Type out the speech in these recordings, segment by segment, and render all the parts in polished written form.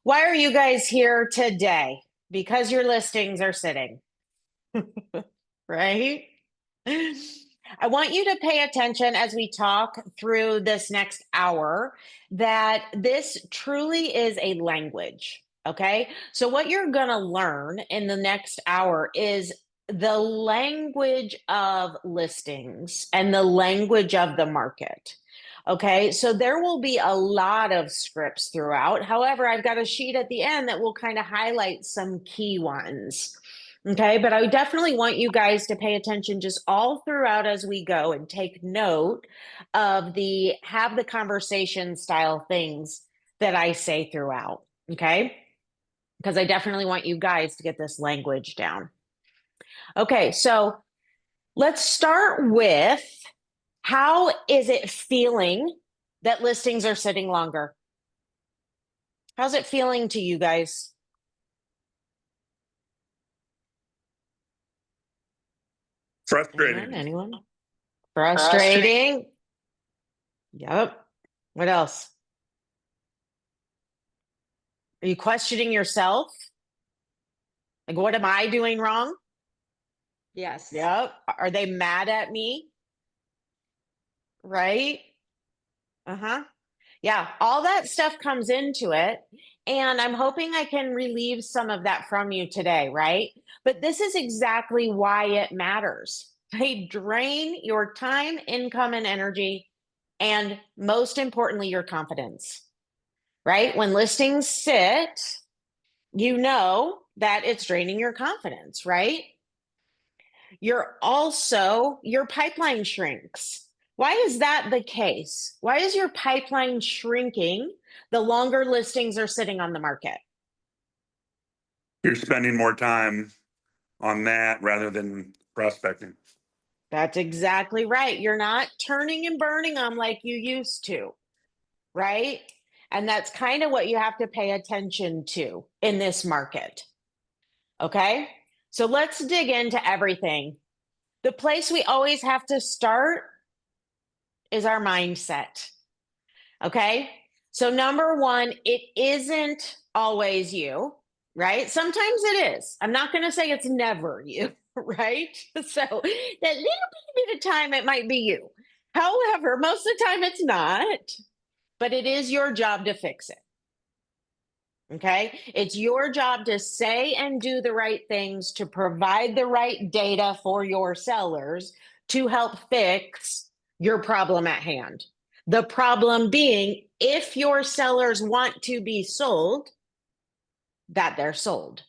Why are you guys here today? Because your listings are sitting, right? I want you to pay attention as we talk through this next hour that this truly is a language. Okay. So, what you're going to learn in the next hour is the language of listings and the language of the market. Okay. So, there will be a lot of scripts throughout. However, I've got a sheet at the end that will kind of highlight some key ones. Okay, but I definitely want you guys to pay attention just all throughout as we go and take note of the have the conversation style things that I say throughout. Okay, because I definitely want you guys to get this language down. Okay, so let's start with how is it feeling that listings are sitting longer? How's it feeling to you guys? Anyone? Frustrating. Anyone? Frustrating. Frustrating. Yep. What else? Are you questioning yourself? Like, what am I doing wrong? Yes. Yep. Are they mad at me? Right? Uh-huh. Yeah, all that stuff comes into it. And I'm hoping I can relieve some of that from you today, right? But this is exactly why it matters. They drain your time, income, and energy, and most importantly, your confidence, right? When listings sit, you know that it's draining your confidence, right? Your pipeline shrinks. Why is that the case? Why is your pipeline shrinking the longer listings are sitting on the market? You're spending more time on that rather than prospecting. That's exactly right. You're not turning and burning them like you used to, right? And that's kind of what you have to pay attention to in this market. Okay. So let's dig into everything. The place we always have to start is our mindset. Okay. So, number one, it isn't always you, right? Sometimes it is. I'm not going to say it's never you, right? So, that little bit of time, it might be you. However, most of the time it's not, but it is your job to fix it. Okay. It's your job to say and do the right things to provide the right data for your sellers to help fix your problem at hand. The problem being, if your sellers want to be sold, that they're sold.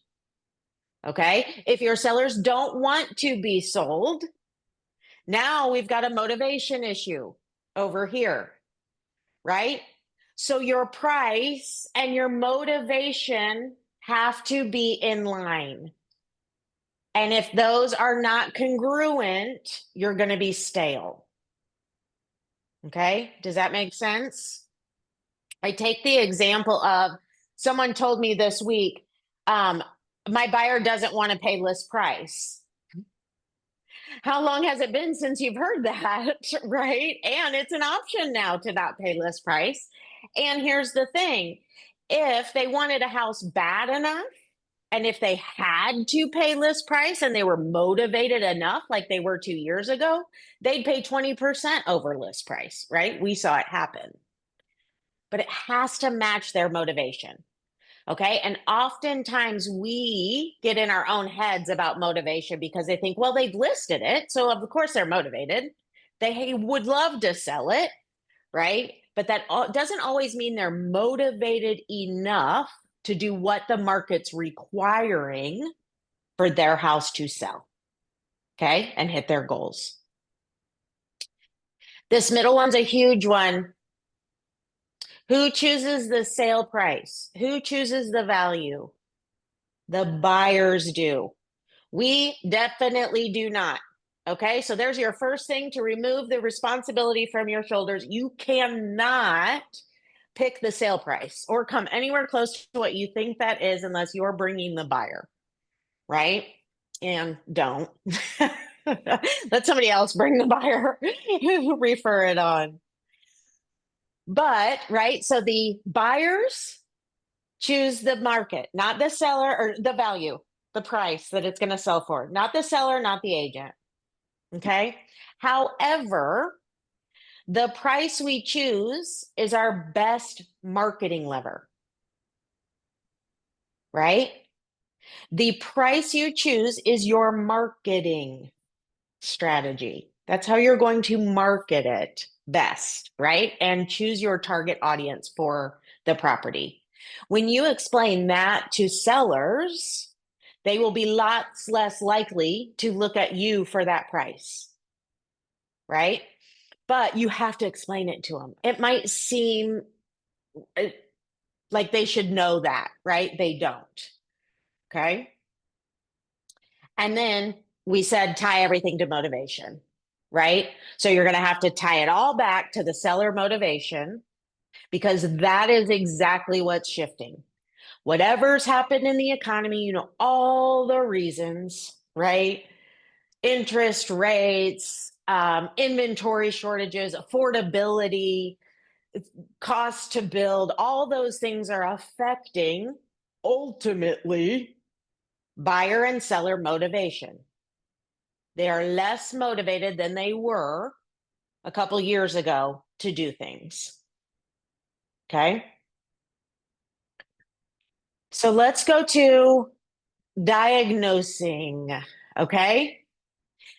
Okay. If your sellers don't want to be sold, now we've got a motivation issue over here, right? So your price and your motivation have to be in line. And if those are not congruent, you're going to be stale. Okay. Does that make sense? I take the example of someone told me this week, my buyer doesn't want to pay list price. How long has it been since you've heard that? Right. And it's an option now to not pay list price. And here's the thing, if they wanted a house bad enough, and if they had to pay list price and they were motivated enough, like they were 2 years ago, they'd pay 20% over list price, right? We saw it happen. But it has to match their motivation. Okay. And oftentimes we get in our own heads about motivation because they think, well, they've listed it. So, of course, they're motivated. They would love to sell it. Right. But that doesn't always mean they're motivated enough to do what the market's requiring for their house to sell. Okay. And hit their goals. This middle one's a huge one. Who chooses the sale price? Who chooses the value? The buyers do. We definitely do not. Okay, so there's your first thing to remove the responsibility from your shoulders. You cannot pick the sale price or come anywhere close to what you think that is unless you're bringing the buyer, right? And don't. Let somebody else bring the buyer, refer it on. But, right, so the buyers Choose the market, not the seller or the value, the price that it's going to sell for, not the seller, not the agent. Okay. However, the price we choose is our best marketing lever, right? The price you choose is your marketing strategy. That's how you're going to market it best, right? And choose your target audience for the property. When you explain that to sellers, they will be lots less likely to look at you for that price, right? But you have to explain it to them. It might seem like they should know that, right? They don't. Okay. And then we said tie everything to motivation, right? So you're going to have to tie it all back to the seller motivation because that is exactly what's shifting. Whatever's happened in the economy, you know, all the reasons, right? Interest rates, inventory shortages, affordability, cost to build, all those things are affecting ultimately buyer and seller motivation. They are less motivated than they were a couple years ago to do things. Okay. So let's go to diagnosing. Okay.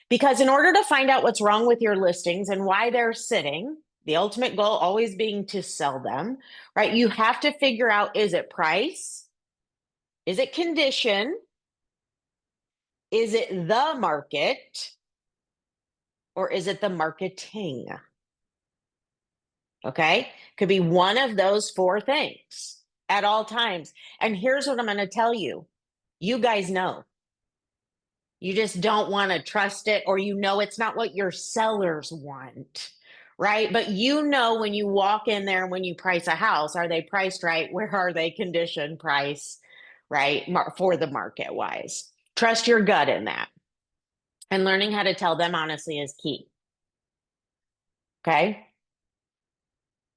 Because in order to find out what's wrong with your listings and why they're sitting, the ultimate goal always being to sell them, right? You have to figure out, is it price? Is it condition? Is it the market? Or is it the marketing? Okay. Could be one of those four things at all times. And here's what I'm going to tell you. You guys know. You just don't want to trust it, or you know it's not what your sellers want, right? But you know when you walk in there and when you price a house, are they priced right? Where are they conditioned price, right? For the market wise. Trust your gut in that. And learning how to tell them honestly is key. Okay.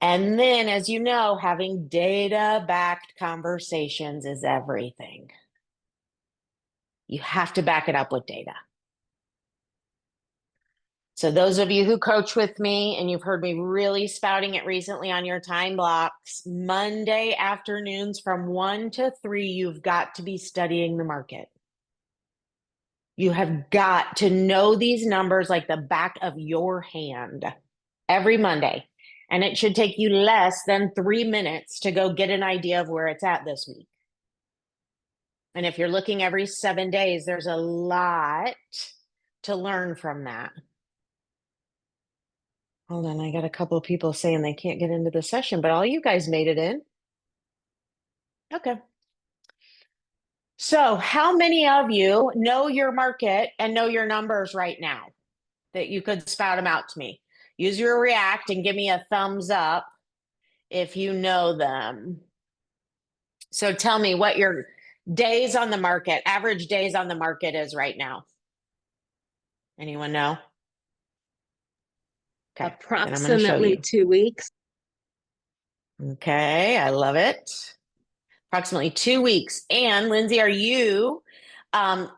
And then, as you know, having data-backed conversations is everything. You have to back it up with data. So those of you who coach with me, and you've heard me really spouting it recently on your time blocks, Monday afternoons from 1 to 3, you've got to be studying the market. You have got to know these numbers like the back of your hand every Monday. And it should take you less than 3 minutes to go get an idea of where it's at this week. And if you're looking every 7 days, there's a lot to learn from that. Hold on, I got a couple of people saying they can't get into the session, but all you guys made it in. Okay. So how many of you know your market and know your numbers right now that you could spout them out to me? Use your react and give me a thumbs up if you know them. So tell me what your days on the market, average days on the market is right now. Anyone know? Okay. Approximately 2 weeks. Okay, I love it. Approximately 2 weeks. And Lindsay, are you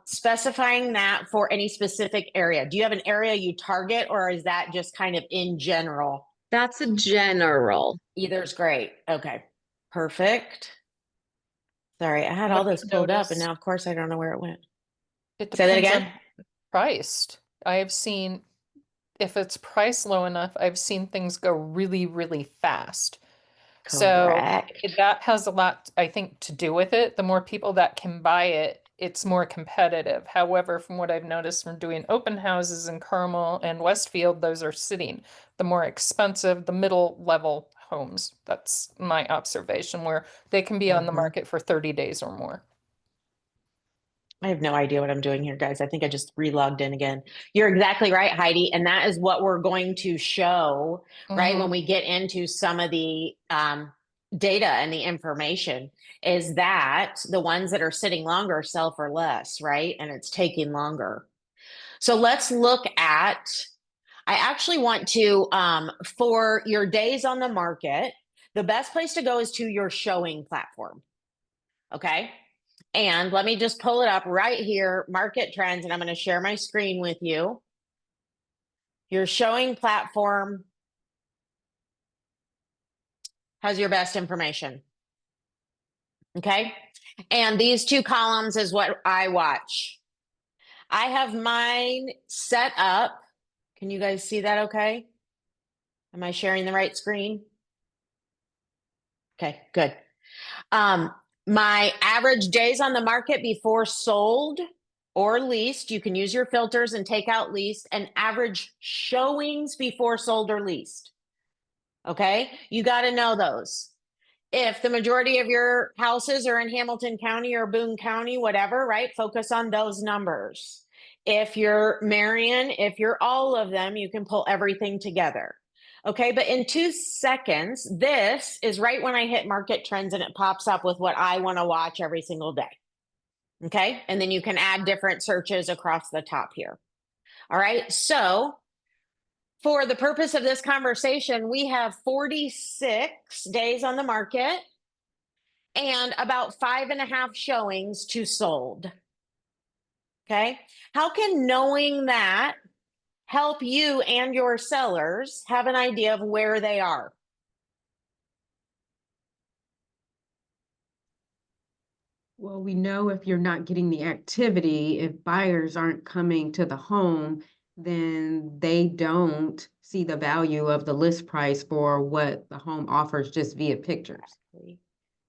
specifying that for any specific area? Do you have an area you target, or is that just kind of in general? That's a general. Either's great. Okay, perfect. Sorry, I had all this pulled up and now of course I don't know where it went. It Say that depends again? on priced. I have seen, if it's priced low enough, I've seen things go really, really fast. So Correct. that has a lot, I think, to do with it. The more people that can buy it, it's more competitive. However, from what I've noticed from doing open houses in Carmel and Westfield, those are sitting. The more expensive, the middle level homes. That's my observation, where they can be on the market for 30 days or more. I have no idea what I'm doing here, guys. I think I just re-logged in again. You're exactly right, Heidi. And that is what we're going to show, right? When we get into some of the data and the information, is that the ones that are sitting longer sell for less, right? And it's taking longer. So let's look at, I actually want to, for your days on the market, the best place to go is to your showing platform. Okay. And let me just pull it up right here, market trends, and I'm going to share my screen with you. Your showing platform has your best information. Okay. And these two columns is what I watch. I have mine set up. Can you guys see that okay? Am I sharing the right screen? Okay, good. My average days on the market before sold or leased, you can use your filters and take out leased, and average showings before sold or leased. Okay, you got to know those. If the majority of your houses are in Hamilton County or Boone County, whatever, right? Focus on those numbers. If you're Marion, if you're all of them, you can pull everything together. Okay, but in 2 seconds, this is right when I hit market trends and it pops up with what I want to watch every single day. Okay, and then you can add different searches across the top here. All right, so for the purpose of this conversation, we have 46 days on the market and about 5.5 showings to sold. Okay, how can knowing that help you and your sellers have an idea of where they are? Well, we know if you're not getting the activity, if buyers aren't coming to the home, then they don't see the value of the list price for what the home offers just via pictures.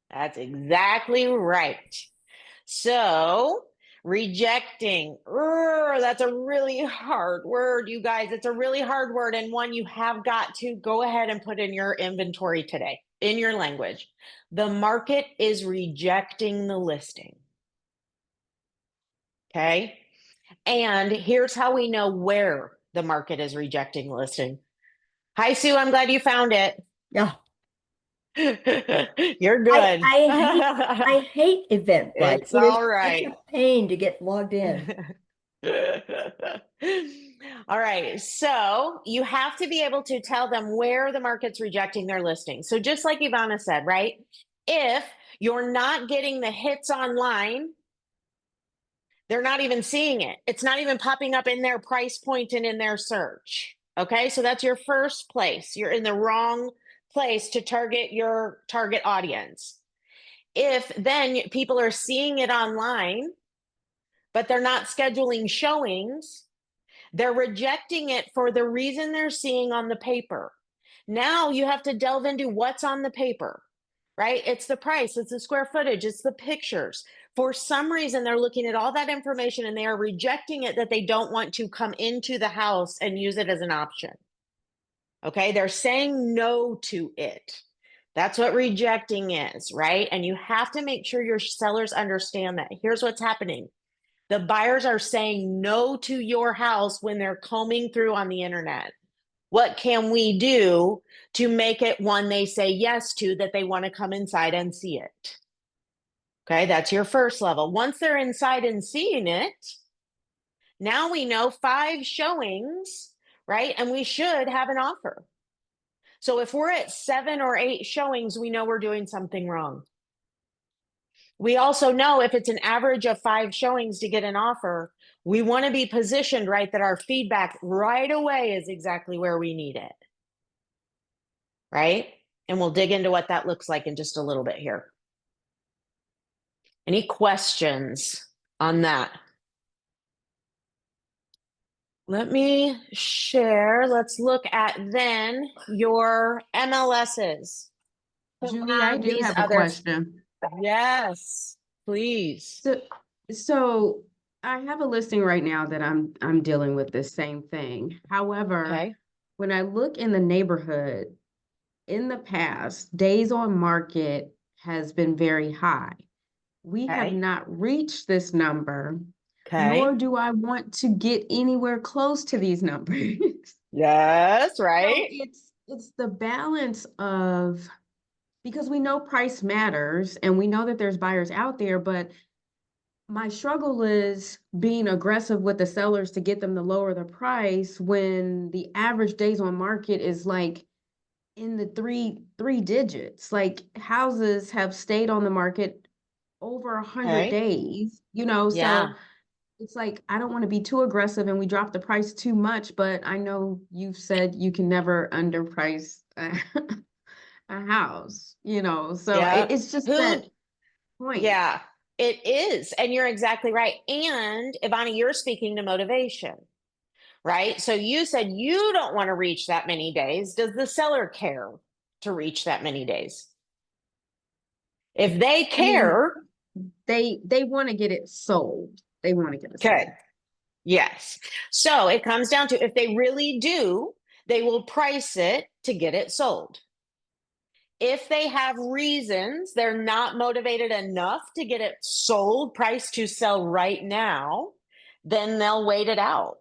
That's exactly right. So rejecting, that's a really hard word, you guys. It's a really hard word, and one you have got to go ahead and put in your inventory today, in your language. The market is rejecting the listing. Okay. And here's how we know where the market is rejecting the listing. Hi, Sue. I'm glad you found it. Yeah, You're good. I hate Eventbrite. It's It is all right. such a pain to get logged in. All right. So you have to be able to tell them where the market's rejecting their listing. So just like Ivana said, right? If you're not getting the hits online, they're not even seeing it. It's not even popping up in their price point and in their search. Okay. So that's your first place. You're in the wrong place to target your target audience. If then people are seeing it online, but they're not scheduling showings, they're rejecting it for the reason they're seeing on the paper. Now you have to delve into what's on the paper, right? It's the price, it's the square footage, it's the pictures. For some reason, they're looking at all that information and they are rejecting it, that they don't want to come into the house and use it as an option. Okay, they're saying no to it. That's what rejecting is, right? And you have to make sure your sellers understand that. Here's what's happening. The buyers are saying no to your house when they're combing through on the internet. What can we do to make it one they say yes to, that they want to come inside and see it? Okay, that's your first level. Once they're inside and seeing it, now we know 5 showings, right? And we should have an offer. So if we're at 7 or 8 showings, we know we're doing something wrong. We also know if it's an average of 5 showings to get an offer, we want to be positioned right, that our feedback right away is exactly where we need it. Right? And we'll dig into what that looks like in just a little bit here. Any questions on that? Let me share. Let's look at then your MLSs. Julie, I do have a question. Yes, please. So I have a listing right now that I'm dealing with this same thing. However, Okay. when I look in the neighborhood, in the past, days on market has been very high. We have Okay. not reached this number, Okay. nor do I want to get anywhere close to these numbers. Yes, So right. it's the balance of, because we know price matters and we know that there's buyers out there, but my struggle is being aggressive with the sellers to get them to lower the price when the average days on market is like in the three digits. Like houses have stayed on the market over 100 Okay. days, you know, Yeah. so it's like I don't want to be too aggressive and we drop the price too much, but I know you've said you can never underprice a house, you know, so Yeah. it's just Who? that point. Yeah, it is. And you're exactly right. And Ivani, you're speaking to motivation, right? So you said you don't want to reach that many days. Does the seller care to reach that many days? If they I mean, care, they want to get it sold. They want to get it okay. sold. Yes. So it comes down to if they really do, they will price it to get it sold. If they have reasons they're not motivated enough to get it sold, priced to sell right now, then they'll wait it out.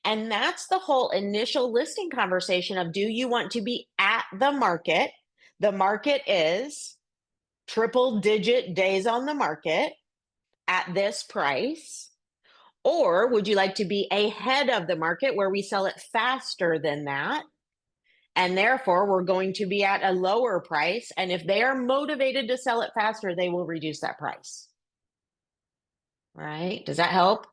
And that's the whole initial listing conversation of do you want to be at the market? The market is triple digit days on the market at this price. Or would you like to be ahead of the market where we sell it faster than that? And therefore, we're going to be at a lower price. And if they are motivated to sell it faster, they will reduce that price. Right? Does that help?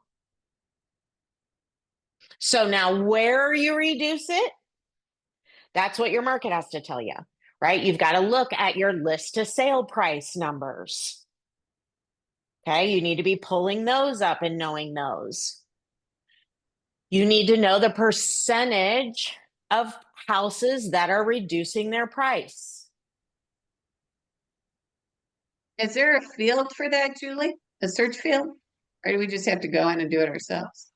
So now, where you reduce it, that's what your market has to tell you, right? You've got to look at your list to sale price numbers. Okay. You need to be pulling those up and knowing those. You need to know the percentage of houses that are reducing their price. Is there a field for that, Julie? A search field? Or do we just have to go in and do it ourselves?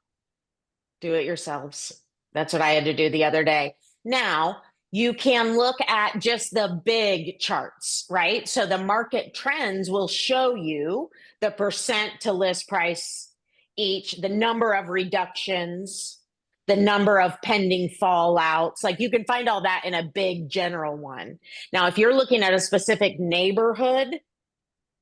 Do it yourselves. That's what I had to do the other day. Now, you can look at just the big charts, right? So the market trends will show you the percent to list price each, the number of reductions, the number of pending fallouts. Like you can find all that in a big general one. Now, if you're looking at a specific neighborhood,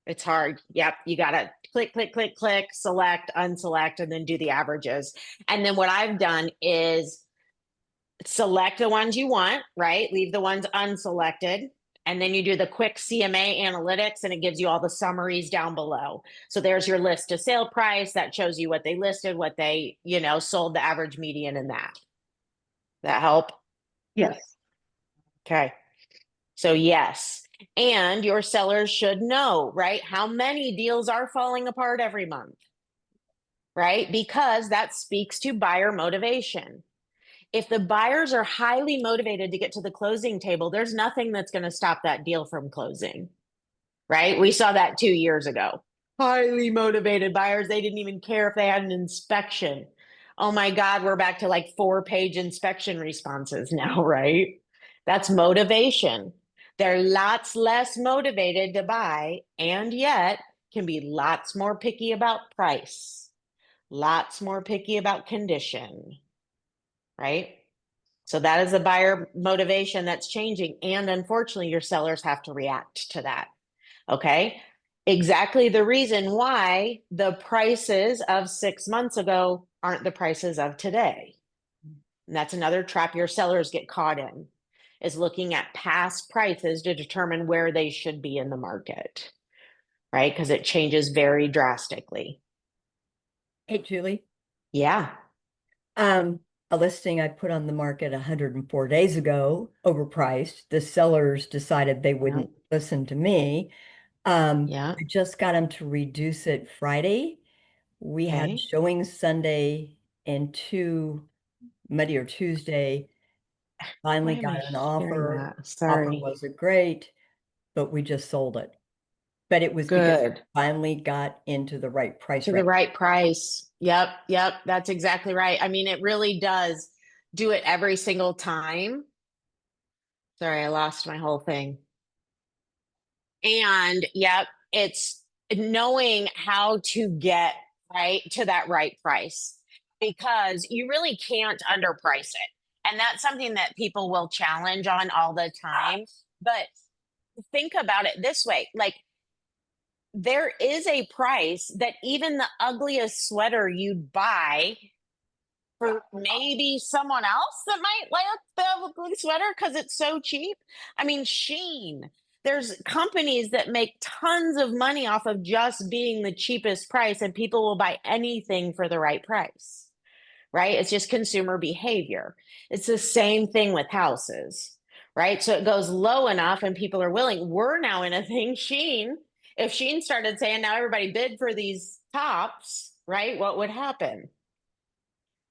it's hard. Yep. You got to click, click, click, click, select, unselect, and then do the averages. And then what I've done is select the ones you want, right? Leave the ones unselected. And then you do the quick CMA analytics and it gives you all the summaries down below. So there's your list to sale price that shows you what they listed, what they, sold, the average, median, and that. That help? Yes. Okay. So yes. And your sellers should know, right? How many deals are falling apart every month, right? Because that speaks to buyer motivation. If the buyers are highly motivated to get to the closing table, there's nothing that's going to stop that deal from closing, right? We saw that 2 years ago. Highly motivated buyers, they didn't even care if they had an inspection. Oh my God, we're back to like 4-page inspection responses now, right? That's motivation. They're lots less motivated to buy and yet can be lots more picky about price, lots more picky about condition, right? So that is a buyer motivation that's changing. And unfortunately, your sellers have to react to that. Okay. Exactly the reason why the prices of 6 months ago aren't the prices of today. And that's another trap your sellers get caught in, is looking at past prices to determine where they should be in the market, right? Because it changes very drastically. Hey, Julie, Yeah. a listing I put on the market 104 days ago, overpriced. The sellers decided they wouldn't listen to me. Yeah. I just got them to reduce it Friday. We had Okay. showings Sunday and 2 Monday or Tuesday. Finally Why am I got an hearing offer. that? Offer Sorry. wasn't great, but we just sold it. But it was because Good. finally got into the right price To the range. right price. Yep. Yep. That's exactly right. I mean, it really does do it every single time. Sorry, I lost my whole thing. And yep, it's knowing how to get right to that right price because you really can't underprice it. And that's something that people will challenge on all the time. But think about it this way, like there is a price that even the ugliest sweater you'd buy for maybe someone else that might like the ugly sweater because it's so cheap. I mean, Shein, there's companies that make tons of money off of just being the cheapest price, and people will buy anything for the right price, right? It's just consumer behavior. It's the same thing with houses, right? So it goes low enough and people are willing. We're now in a thing, Sheen. If Sheen started saying now everybody bid for these tops, right? What would happen?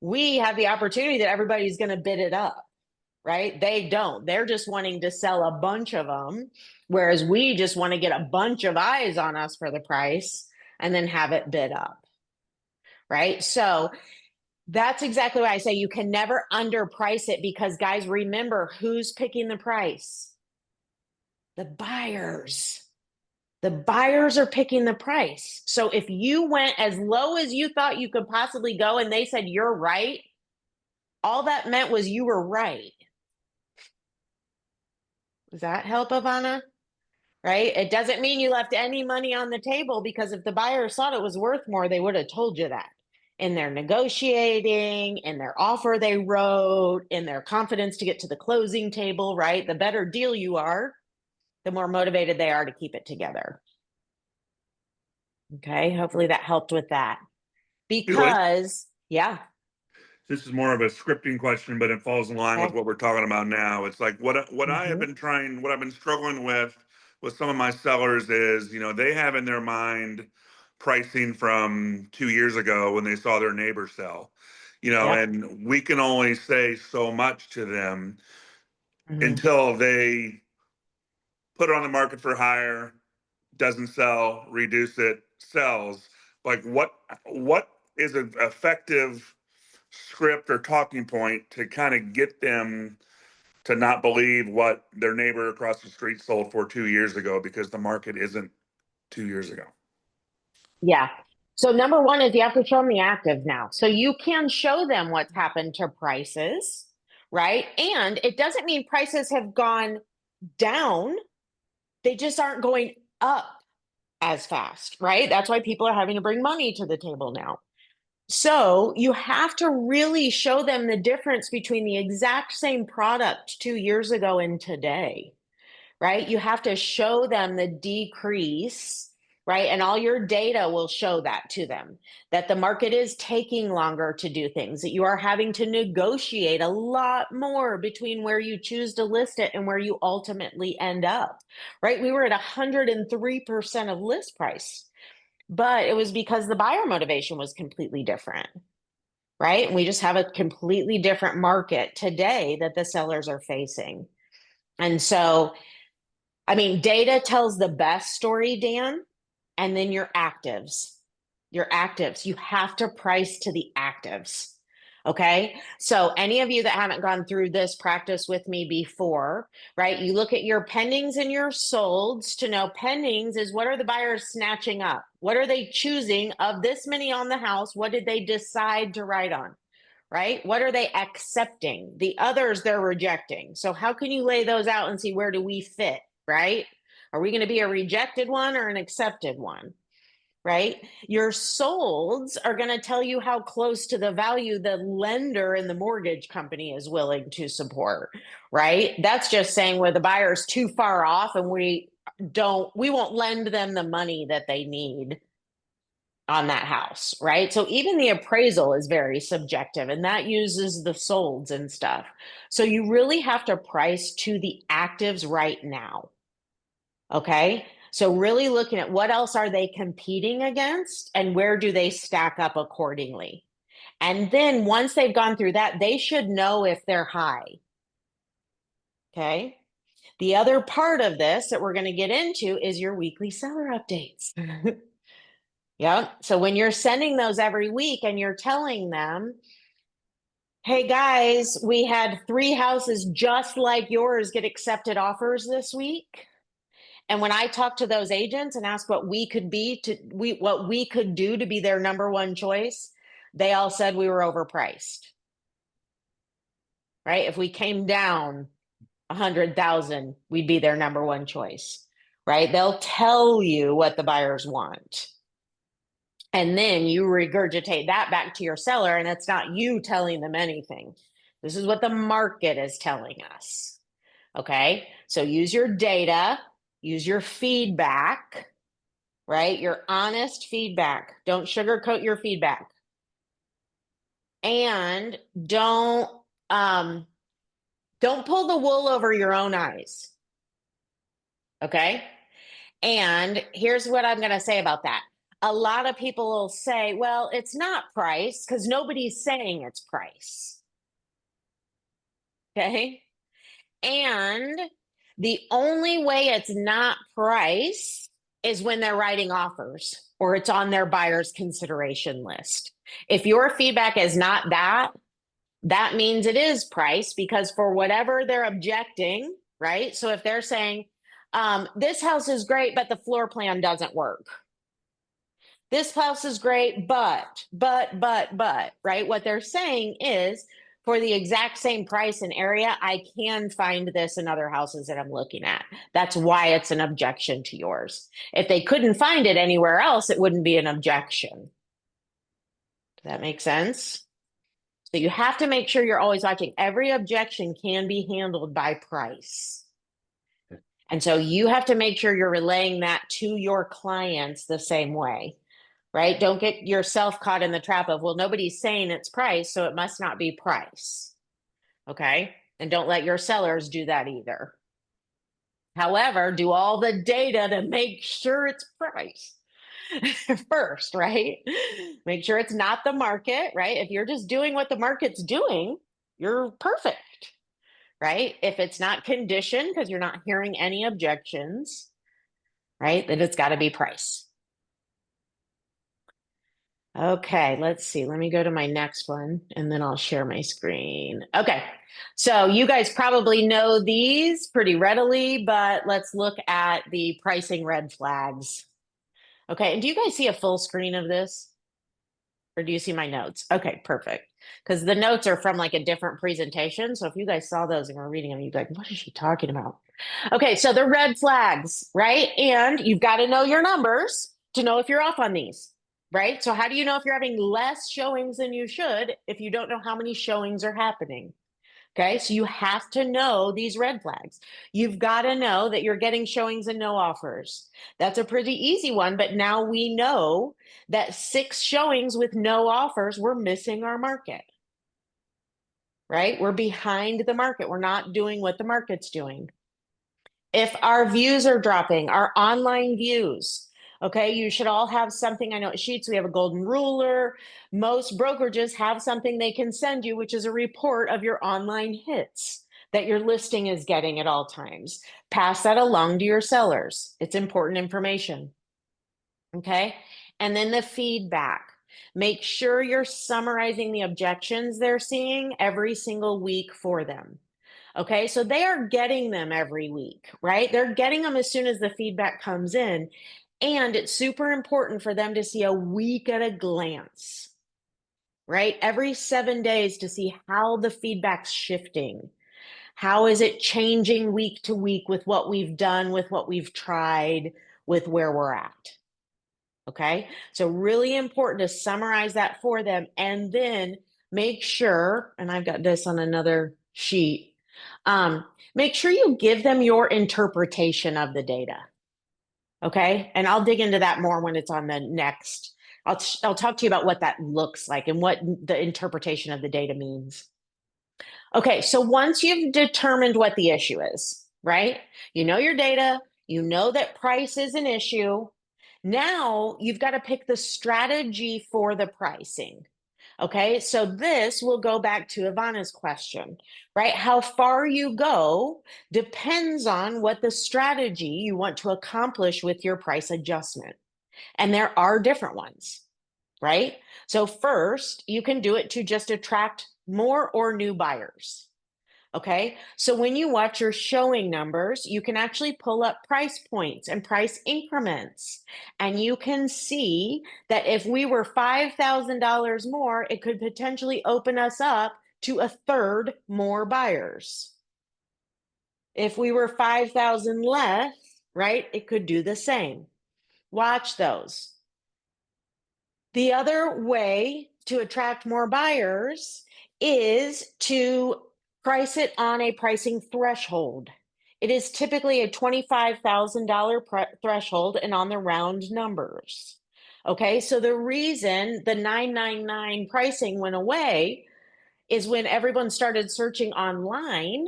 We have the opportunity that everybody's going to bid it up, right? They don't. They're just wanting to sell a bunch of them, whereas we just want to get a bunch of eyes on us for the price and then have it bid up, right? So that's exactly why I say you can never underprice it, because guys, remember who's picking the price? The buyers. The buyers are picking the price. So if you went as low as you thought you could possibly go and they said you're right, all that meant was you were right. Does that help, Ivana? Right? It doesn't mean you left any money on the table, because if the buyers thought it was worth more, they would have told you that in their negotiating, in their offer they wrote, in their confidence to get to the closing table, right? The better deal you are, the more motivated they are to keep it together. Okay, hopefully that helped with that. Because, yeah. This is more of a scripting question, but it falls in line with Okay. what we're talking about now. It's like what I have been trying, what I've been struggling with some of my sellers is, you know, they have in their mind pricing from 2 years ago when they saw their neighbor sell, you know, Yep. and we can only say so much to them Mhm. until they put it on the market for higher, doesn't sell, reduce it, sells. Like what is an effective script or talking point to kind of get them to not believe what their neighbor across the street sold for 2 years ago, because the market isn't 2 years ago? Yeah. So number one is you have to show them the active now. So you can show them what's happened to prices, right? And it doesn't mean prices have gone down. They just aren't going up as fast, right? That's why people are having to bring money to the table now. So you have to really show them the difference between the exact same product 2 years ago and today, right? You have to show them the decrease, right? And all your data will show that to them, that the market is taking longer to do things, that you are having to negotiate a lot more between where you choose to list it and where you ultimately end up, right? We were at 103% of list price, but it was because the buyer motivation was completely different, right? And we just have a completely different market today that the sellers are facing. And so, I mean, data tells the best story, Dan, and then your actives. Your actives, you have to price to the actives. Okay. So, any of you that haven't gone through this practice with me before, right? You look at your pendings and your solds to know pendings is what are the buyers snatching up? What are they choosing of this many on the house? What did they decide to write on? Right? What are they accepting? The others they're rejecting. So, how can you lay those out and see where do we fit? Right? Are we going to be a rejected one or an accepted one? Right? Your solds are going to tell you how close to the value the lender and the mortgage company is willing to support. Right? That's just saying where the buyer's too far off and we won't lend them the money that they need on that house, right? So even the appraisal is very subjective, and that uses the solds and stuff. So you really have to price to the actives right now. Okay? So really looking at what else are they competing against and where do they stack up accordingly. And then once they've gone through that, they should know if they're high. Okay? The other part of this that we're going to get into is your weekly seller updates. Yeah. So when you're sending those every week and you're telling them, hey guys, we had 3 houses just like yours get accepted offers this week. And when I talked to those agents and asked what we could what we could do to be their number one choice, they all said we were overpriced. Right? If we came down 100,000, we'd be their number one choice. Right? They'll tell you what the buyers want. And then you regurgitate that back to your seller, and it's not you telling them anything. This is what the market is telling us. Okay. So use your data, use your feedback, right? Your honest feedback. Don't sugarcoat your feedback. And don't pull the wool over your own eyes. Okay? And here's what I'm going to say about that. A lot of people will say, well, it's not price because nobody's saying it's price. Okay? And the only way it's not price is when they're writing offers or it's on their buyer's consideration list. If your feedback is not that, that means it is price because for whatever they're objecting, right? So if they're saying, this house is great, but the floor plan doesn't work. This house is great, but, right? What they're saying is for the exact same price and area, I can find this in other houses that I'm looking at. That's why it's an objection to yours. If they couldn't find it anywhere else, it wouldn't be an objection. Does that make sense? So you have to make sure you're always watching. Every objection can be handled by price. And so you have to make sure you're relaying that to your clients the same way, right? Don't get yourself caught in the trap of, well, nobody's saying it's price, so it must not be price. Okay? And don't let your sellers do that either. However, do all the data to make sure it's price. First, right? Make sure it's not the market, right? If you're just doing what the market's doing, you're perfect, right? If it's not condition because you're not hearing any objections, right? Then it's got to be price. Okay, let's see. Let me go to my next one and then I'll share my screen. Okay, so you guys probably know these pretty readily, but let's look at the pricing red flags. Okay, and do you guys see a full screen of this? Or do you see my notes? Okay, perfect. Because the notes are from like a different presentation. So if you guys saw those and were reading them, you'd be like, what is she talking about? Okay, so the red flags, right? And you've got to know your numbers to know if you're off on these, right? So how do you know if you're having less showings than you should if you don't know how many showings are happening? Okay, so you have to know these red flags. You've got to know that you're getting showings and no offers. That's a pretty easy one, but now we know that 6 showings with no offers, we're missing our market, right? We're behind the market. We're not doing what the market's doing. If our views are dropping, our online views, okay, you should all have something. I know at Sheets, we have a golden ruler. Most brokerages have something they can send you, which is a report of your online hits that your listing is getting at all times. Pass that along to your sellers. It's important information. Okay. And then the feedback. Make sure you're summarizing the objections they're seeing every single week for them. Okay, so they are getting them every week, right? They're getting them as soon as the feedback comes in. And it's super important for them to see a week at a glance, right? Every 7 days to see how the feedback's shifting. How is it changing week to week with what we've done, with what we've tried, with where we're at? Okay, so really important to summarize that for them and then make sure, and I've got this on another sheet, make sure you give them your interpretation of the data. Okay, and I'll dig into that more when it's on the next. I'll talk to you about what that looks like and what the interpretation of the data means. Okay, so once you've determined what the issue is, right? You know your data, you know that price is an issue. Now you've got to pick the strategy for the pricing. Okay, so this will go back to Ivana's question, right? How far you go depends on what the strategy you want to accomplish with your price adjustment. And there are different ones, right? So first, you can do it to just attract more or new buyers. Okay, so when you watch your showing numbers, you can actually pull up price points and price increments. And you can see that if we were $5,000 more, it could potentially open us up to 1/3 more buyers. If we were 5,000 less, right, it could do the same. Watch those. The other way to attract more buyers is to price it on a pricing threshold. it is typically a $25,000 threshold and on the round numbers. Okay, so the reason the 999 pricing went away is when everyone started searching online,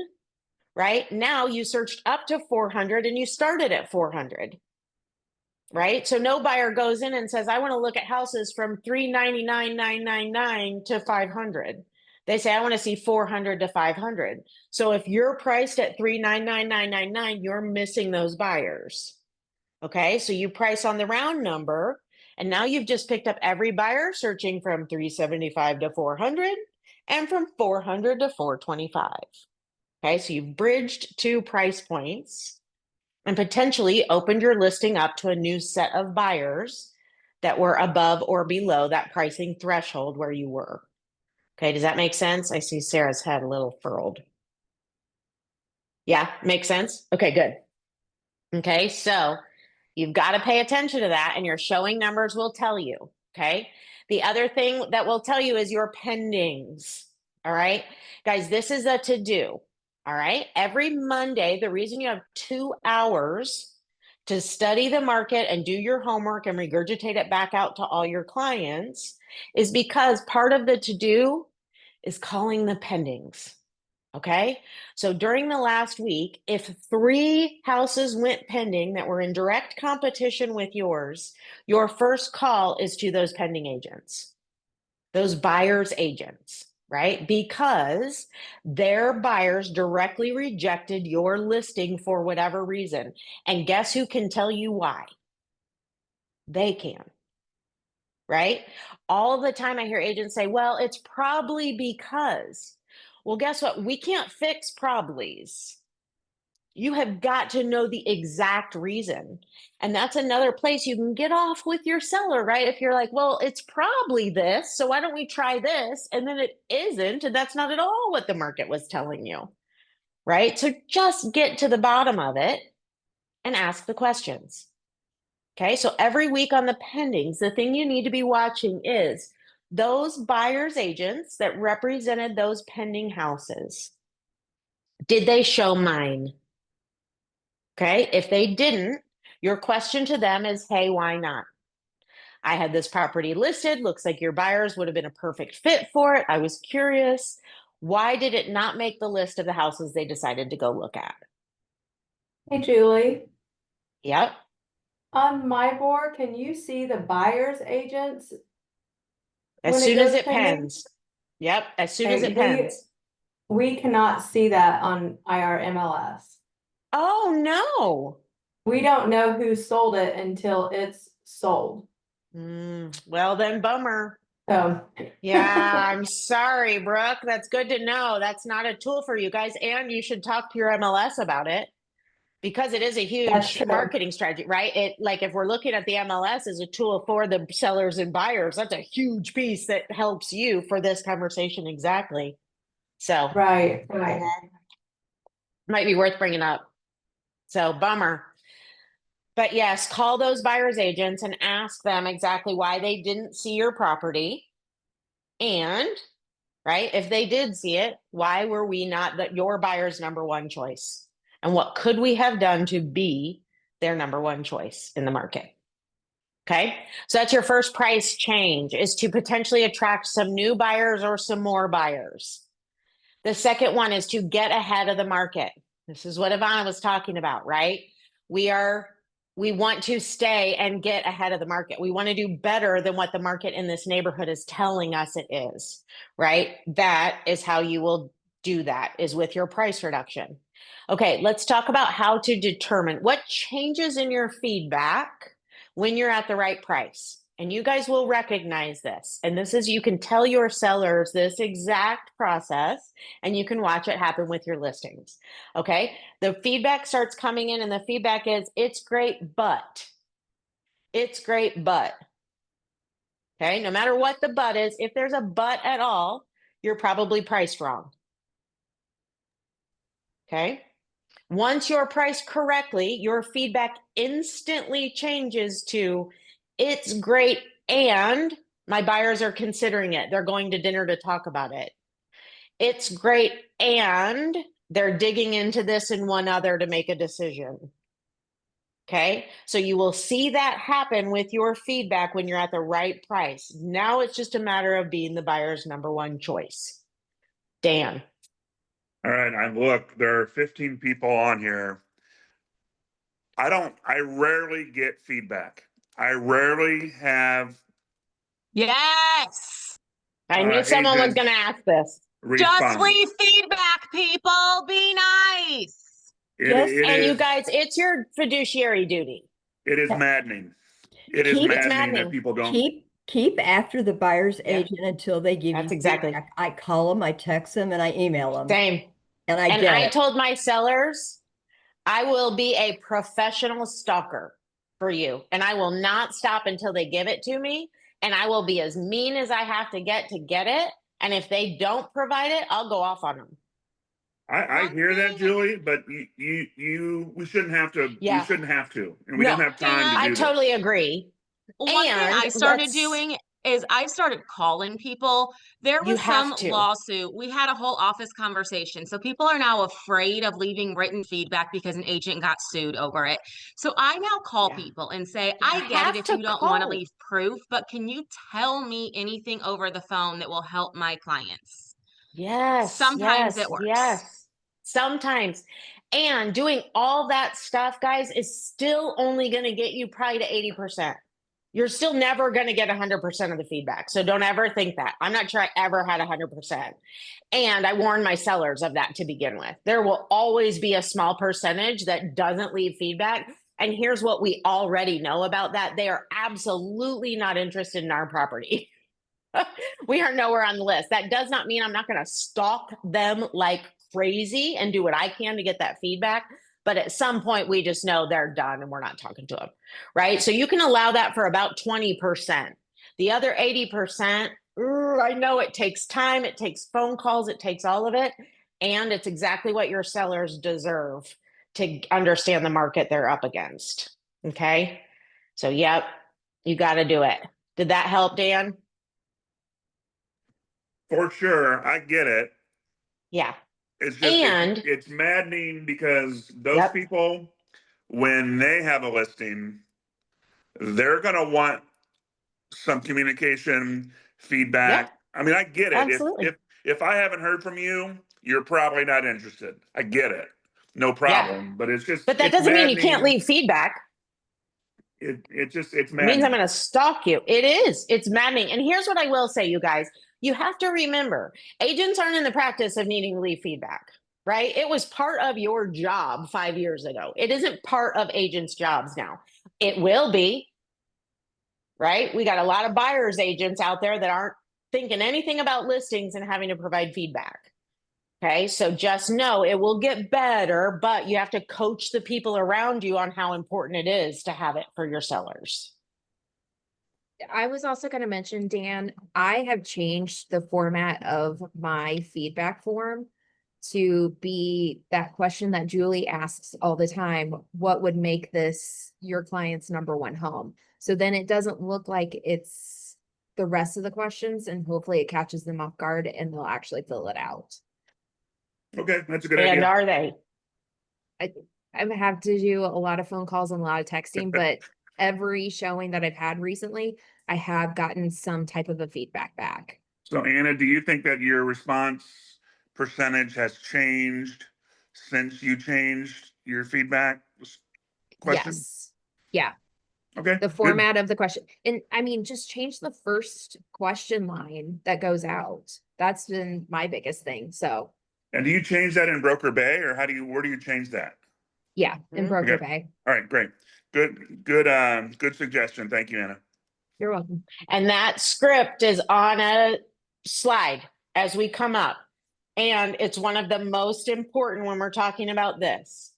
right? Now you searched up to 400 and you started at 400, right? So no buyer goes in and says, I want to look at houses from 399,999 to 500. They say, I want to see 400 to 500. So if you're priced at 399,999, you're missing those buyers. Okay, so you price on the round number, and now you've just picked up every buyer searching from 375 to 400 and from 400 to 425. Okay, so you've bridged 2 price points and potentially opened your listing up to a new set of buyers that were above or below that pricing threshold where you were. Okay, does that make sense? I see Sarah's head a little furrowed. Yeah, makes sense? Okay, good. Okay, so you've got to pay attention to that, and your showing numbers will tell you. Okay, the other thing that will tell you is your pendings. All right, guys, this is a to-do. All right, every Monday, the reason you have 2 hours to study the market and do your homework and regurgitate it back out to all your clients is because part of the to-do is calling the pendings. Okay, so during the last week, if 3 houses went pending that were in direct competition with yours, your first call is to those pending agents, those buyers' agents, right? Because their buyers directly rejected your listing for whatever reason. And guess who can tell you why? They can. Right? All the time I hear agents say, well, it's probably because. Well, guess what? We can't fix probablys. You have got to know the exact reason. And that's another place you can get off with your seller, right? If you're like, well, it's probably this, so why don't we try this? And then it isn't, and that's not at all what the market was telling you, right? So just get to the bottom of it and ask the questions. Okay, so every week on the pendings, the thing you need to be watching is those buyers' agents that represented those pending houses. Did they show mine? Okay, if they didn't, your question to them is, hey, why not? I had this property listed. Looks like your buyers would have been a perfect fit for it. I was curious. Why did it not make the list of the houses they decided to go look at? Hey, Julie, Yep. on my board, can you see the buyer's agents? As when soon as goes it pending? pens. Yep. As soon as Okay, it pens. we cannot see that on IR MLS. Oh, no. We don't know who sold it until it's sold. Well, then, bummer. So, Yeah, I'm sorry, Brooke. That's good to know. That's not a tool for you guys. And you should talk to your MLS about it because it is a That's huge true. marketing strategy, right? It, like, if we're looking at the MLS as a tool for the sellers and buyers, that's a huge piece that helps you for this conversation. Exactly. So right. might be worth bringing up. So bummer. But yes, call those buyers agents and ask them exactly why they didn't see your property. And, right, if they did see it, why were we not your buyer's number one choice? And what could we have done to be their number one choice in the market? Okay, so that's your first price change, is to potentially attract some new buyers or some more buyers. The second one is to get ahead of the market. This is what Ivana was talking about, right? We want to stay and get ahead of the market. We want to do better than what the market in this neighborhood is telling us it is, right? That is how you will do that, is with your price reduction. Okay, let's talk about how to determine what changes in your feedback when you're at the right price. And you guys will recognize this. And this is, you can tell your sellers this exact process and you can watch it happen with your listings. Okay. The feedback starts coming in and the feedback is, it's great, but. It's great, but. Okay. No matter what the but is, if there's a but at all, you're probably priced wrong. Okay. Once you're priced correctly, your feedback instantly changes to, it's great, and my buyers are considering it. They're going to dinner to talk about it. It's great, and They're digging into this and one other to make a decision. Okay, so you will see that happen with your feedback when you're at the right price. Now it's just a matter of being the buyer's number one choice. Dan. All right, look, there are 15 people on here. I rarely get feedback. I rarely have Yes. I knew someone was agents going to ask this. Just respond. leave feedback, people. Be nice. And you guys, it's your fiduciary duty. It is maddening. It is Keep- maddening that people don't. Keep after the buyer's Yeah. agent until they give That's you exactly. feedback. I call them, I text them, and I email them. Same. And I And get I it. told my sellers, I will be a professional stalker for you. And I will not stop until they give it to me. And I will be as mean as I have to get it. And if they don't provide it, I'll go off on them. I hear that, Julie, but we shouldn't have to. Yeah. We shouldn't have to, and we No, don't have time to do I this. totally agree. One thing I And started let's- doing is I've started calling people. There You was have some to. lawsuit. We had a whole office conversation. So people are now afraid of leaving written feedback because an agent got sued over it. So I now call Yeah. people and say, You I get have it if to you don't want to call. leave proof, but can you tell me anything over the phone that will help my clients? Yes. Sometimes yes, it works. Yes. Sometimes. And doing all that stuff, guys, is still only going to get you probably to 80%. You're still never going to get 100% of the feedback. So don't ever think that. I'm not sure I ever had 100%. And I warn my sellers of that to begin with. There will always be a small percentage that doesn't leave feedback. And here's what we already know about that. They are absolutely not interested in our property. We are nowhere on the list. That does not mean I'm not going to stalk them like crazy and do what I can to get that feedback. But at some point, we just know they're done and we're not talking to them, right? So you can allow that for about 20%. The other 80%, I know it takes time, it takes phone calls, it takes all of it. And it's exactly what your sellers deserve to understand the market they're up against. Okay. So, yep, you got to do it. Did that help, Dan? For sure, I get it. Yeah. It's just And- it's maddening because those Yep. people, when they have a listing, they're gonna want some communication, feedback. I mean, I get it. Absolutely. If I haven't heard from you, you're probably not interested. I get it. No problem. But it's just But that it's doesn't mean you can't maddening. leave feedback. It's It means maddening. I'm going to stalk you. It is. It's maddening. And here's what I will say, you guys. You have to remember, agents aren't in the practice of needing to leave feedback, right? It was part of your job 5 years ago. It isn't part of agents' jobs now. It will be, right? We got a lot of buyers agents out there that aren't thinking anything about listings and having to provide feedback. Okay, so just know it will get better, but you have to coach the people around you on how important it is to have it for your sellers. I was also going to mention, Dan, I have changed the format of my feedback form to be that question that Julie asks all the time. What would make this your client's number one home? So then it doesn't look like it's the rest of the questions, and hopefully it catches them off guard and they'll actually fill it out. Okay, that's a good And idea. are they? I have to do a lot of phone calls and a lot of texting, but every showing that I've had recently, I have gotten some type of a feedback back. So Anna, do you think that your response percentage has changed since you changed your feedback question? Yes. Yeah. Okay. The good. format of the question. And I mean, just change the first question line that goes out. That's been my biggest thing. So And do you change that in Broker Bay, or where do you change that? yeah, in Mhm. Broker Okay. Bay. All right, great. Good suggestion. Thank you, Anna. You're welcome. And that script is on a slide as we come up. And it's one of the most important when we're talking about this.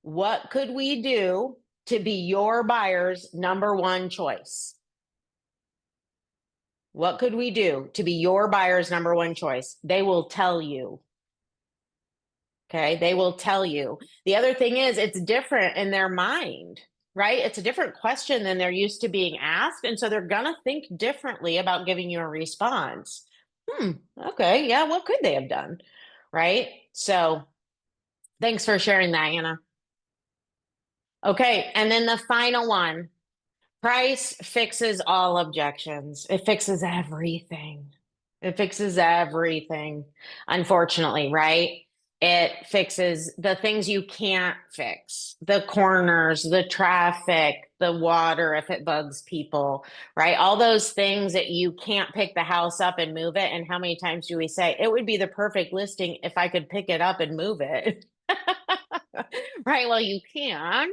What could we do to be your buyer's number one choice? What could we do to be your buyer's number one choice? They will tell you. Okay, they will tell you. The other thing is, it's different in their mind, right? It's a different question than they're used to being asked. And so they're going to think differently about giving you a response. Okay, yeah, what could they have done? Right? So Thanks for sharing that, Anna. Okay, and then the final one. Price fixes all objections. It fixes everything. It fixes everything, unfortunately, right? It fixes the things you can't fix, the corners, the traffic, the water if it bugs people, right? All those things that you can't pick the house up and move it. And how many times do we say it would be the perfect listing if I could pick it up and move it? Right? Well, you can't,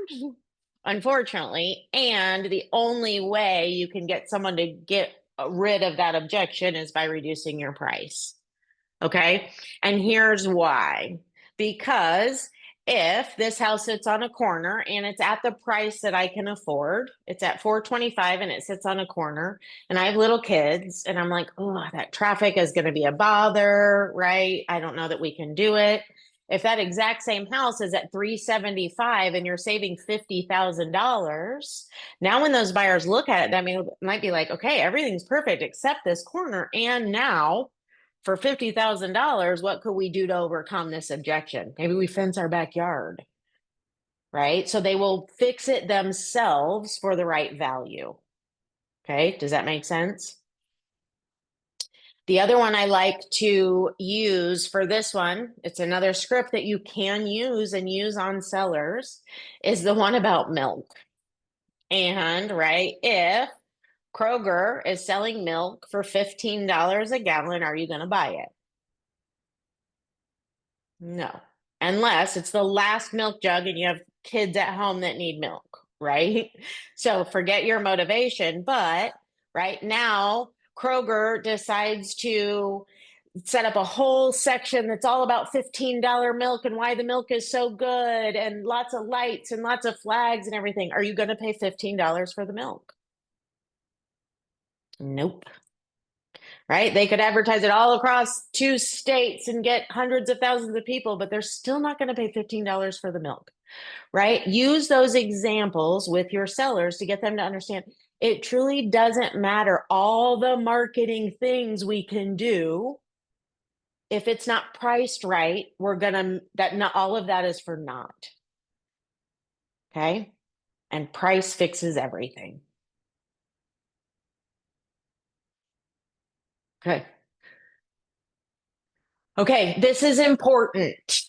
unfortunately. And the only way you can get someone to get rid of that objection is by reducing your price. Okay. And here's why. Because if this house sits on a corner and it's at the price that I can afford, it's at $425 and it sits on a corner, and I have little kids and I'm like, oh, that traffic is going to be a bother, right? I don't know that we can do it. If that exact same house is at $375 and you're saving $50,000, now when those buyers look at it, I mean, it might be like, okay, everything's perfect except this corner. And now for $50,000, what could we do to overcome this objection? Maybe we fence our backyard, right? So they will fix it themselves for the right value. Okay, does that make sense? The other one I like to use for this one, it's another script that you can use and use on sellers, is the one about milk. And right, if Kroger is selling milk for $15 a gallon, are you going to buy it? No, unless it's the last milk jug and you have kids at home that need milk, right? So forget your motivation. But right now, Kroger decides to set up a whole section that's all about $15 milk and why the milk is so good and lots of lights and lots of flags and everything. Are you going to pay $15 for the milk? Nope. Right? They could advertise it all across 2 states and get hundreds of thousands of people, but they're still not going to pay $15 for the milk, right? Use those examples with your sellers to get them to understand it truly doesn't matter all the marketing things we can do. If it's not priced right, not all of that is for naught. Okay? And price fixes everything. Okay. Okay, this is important.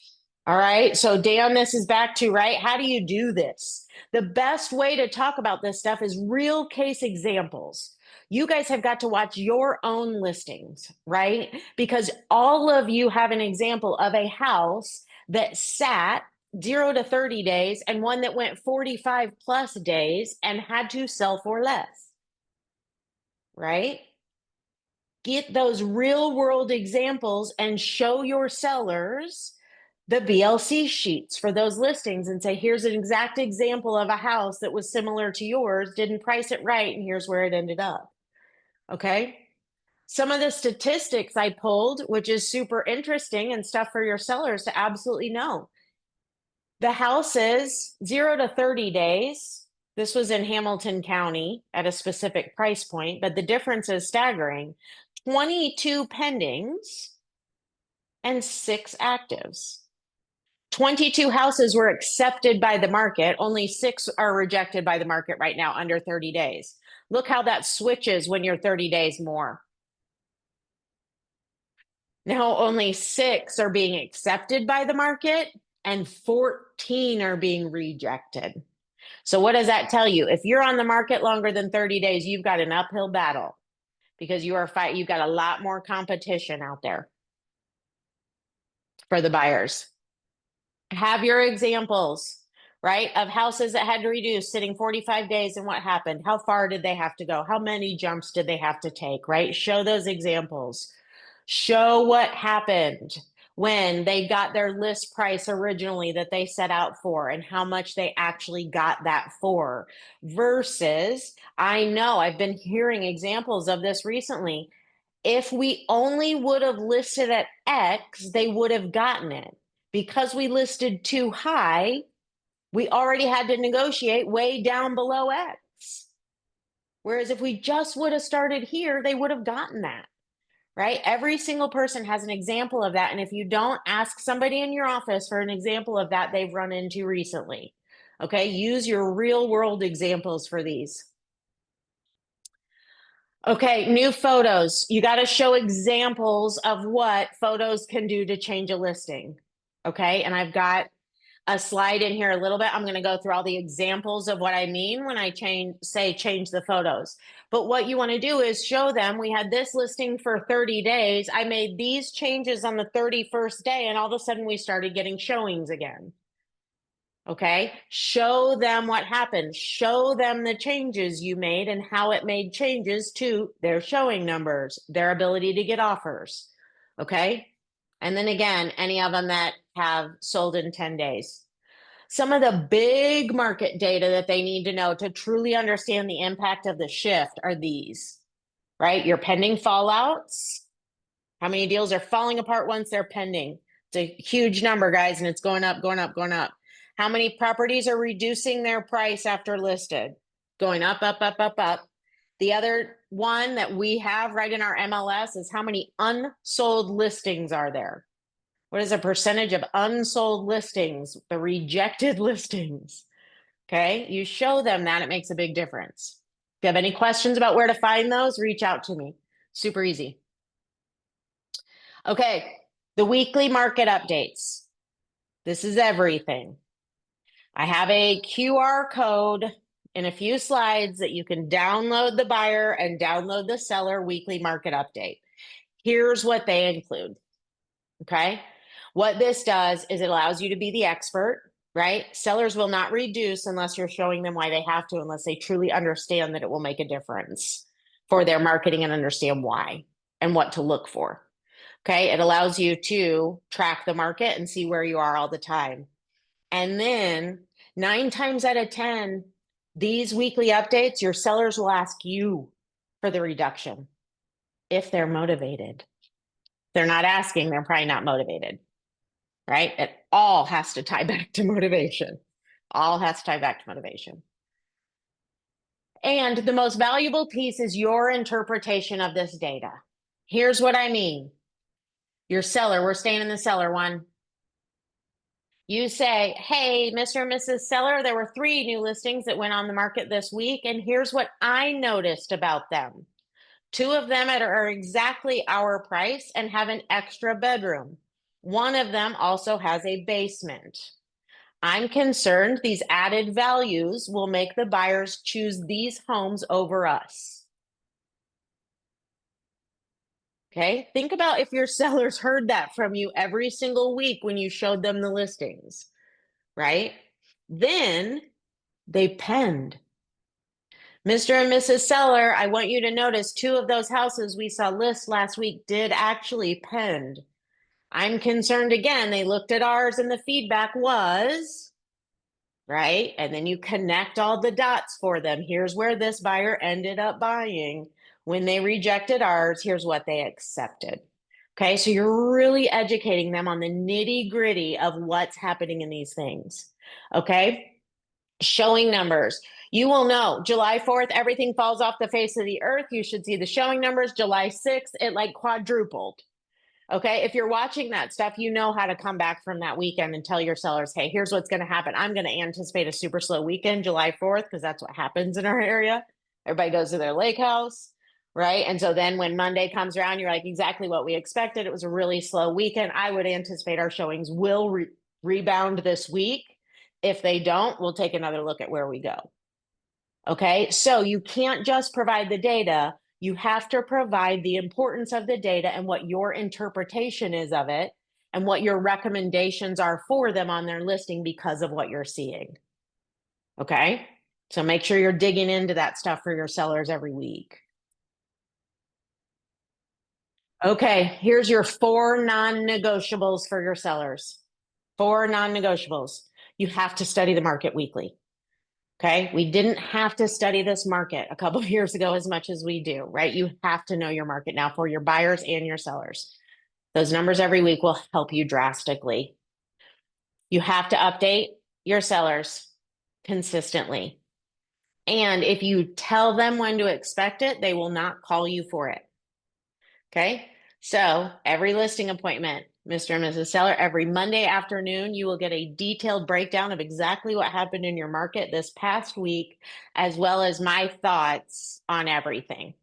All right. So Dan, this is back to, right? How do you do this? The best way to talk about this stuff is real case examples. You guys have got to watch your own listings, right? Because all of you have an example of a house that sat 0 to 30 days and one that went 45 plus days and had to sell for less, right? Get those real world examples and show your sellers the BLC sheets for those listings and say, here's an exact example of a house that was similar to yours, didn't price it right, and here's where it ended up. Okay. Some of the statistics I pulled, which is super interesting and stuff for your sellers to absolutely know. The houses 0 to 30 days. This was in Hamilton County at a specific price point, but the difference is staggering. 22 pendings and 6 actives. 22 houses were accepted by the market. Only 6 are rejected by the market right now under 30 days. Look how that switches when you're 30 days more. Now only 6 are being accepted by the market and 14 are being rejected. So what does that tell you? If you're on the market longer than 30 days, you've got an uphill battle because you've got a lot more competition out there for the buyers. Have your examples, right, of houses that had to reduce sitting 45 days and what happened? How far did they have to go? How many jumps did they have to take, right? Show those examples. Show what happened when they got their list price originally that they set out for and how much they actually got that for. Versus, I know I've been hearing examples of this recently. If we only would have listed at X, they would have gotten it. Because we listed too high, we already had to negotiate way down below X. Whereas if we just would have started here, they would have gotten that, right? Every single person has an example of that. And if you don't, ask somebody in your office for an example of that they've run into recently. Okay, use your real world examples for these. Okay, new photos. You got to show examples of what photos can do to change a listing. Okay, and I've got a slide in here a little bit. I'm going to go through all the examples of what I mean when I change the photos. But what you want to do is show them, we had this listing for 30 days. I made these changes on the 31st day, and all of a sudden we started getting showings again. Okay, show them what happened. Show them the changes you made and how it made changes to their showing numbers, their ability to get offers. Okay, and then again, any of them that have sold in 10 days. Some of the big market data that they need to know to truly understand the impact of the shift are these, right? Your pending fallouts. How many deals are falling apart once they're pending? It's a huge number, guys, and it's going up, going up, going up. How many properties are reducing their price after listed? Going up, up, up, up, up. The other one that we have right in our MLS is how many unsold listings are there? What is the percentage of unsold listings, the rejected listings? Okay, you show them that, it makes a big difference. If you have any questions about where to find those, reach out to me. Super easy. Okay, the weekly market updates. This is everything. I have a QR code in a few slides that you can download the buyer and download the seller weekly market update. Here's what they include. Okay, what this does is it allows you to be the expert, right? Sellers will not reduce unless you're showing them why they have to, unless they truly understand that it will make a difference for their marketing and understand why and what to look for. Okay, it allows you to track the market and see where you are all the time. And then 9 times out of 10, these weekly updates, your sellers will ask you for the reduction if they're motivated. If they're not asking, they're probably not motivated, right? It all has to tie back to motivation. All has to tie back to motivation. And the most valuable piece is your interpretation of this data. Here's what I mean. Your seller, we're staying in the seller one. You say, hey, Mr. and Mrs. Seller, there were 3 new listings that went on the market this week, and here's what I noticed about them. 2 of them are exactly our price and have an extra bedroom. 1 of them also has a basement. I'm concerned these added values will make the buyers choose these homes over us. Okay, think about if your sellers heard that from you every single week when you showed them the listings, right? Then they penned. Mr. and Mrs. Seller, I want you to notice 2 of those houses we saw list last week did actually penned. I'm concerned again, they looked at ours and the feedback was, right? And then you connect all the dots for them. Here's where this buyer ended up buying. When they rejected ours, here's what they accepted. Okay, so you're really educating them on the nitty gritty of what's happening in these things. Okay, showing numbers. You will know July 4th, everything falls off the face of the earth. You should see the showing numbers. July 6th, it like quadrupled. Okay, if you're watching that stuff, you know how to come back from that weekend and tell your sellers, hey, here's what's going to happen. I'm going to anticipate a super slow weekend, July 4th, because that's what happens in our area. Everybody goes to their lake house. Right. And so then when Monday comes around, you're like, exactly what we expected. It was a really slow weekend. I would anticipate our showings will rebound this week. If they don't, we'll take another look at where we go. Okay. So you can't just provide the data. You have to provide the importance of the data and what your interpretation is of it and what your recommendations are for them on their listing because of what you're seeing. Okay. So make sure you're digging into that stuff for your sellers every week. Okay, here's your 4 non-negotiables for your sellers. 4 non-negotiables. You have to study the market weekly. Okay, we didn't have to study this market a couple of years ago as much as we do, right? You have to know your market now for your buyers and your sellers. Those numbers every week will help you drastically. You have to update your sellers consistently. And if you tell them when to expect it, they will not call you for it. Okay, So every listing appointment, Mr. and Mrs. Seller, every Monday afternoon, you will get a detailed breakdown of exactly what happened in your market this past week, as well as my thoughts on everything.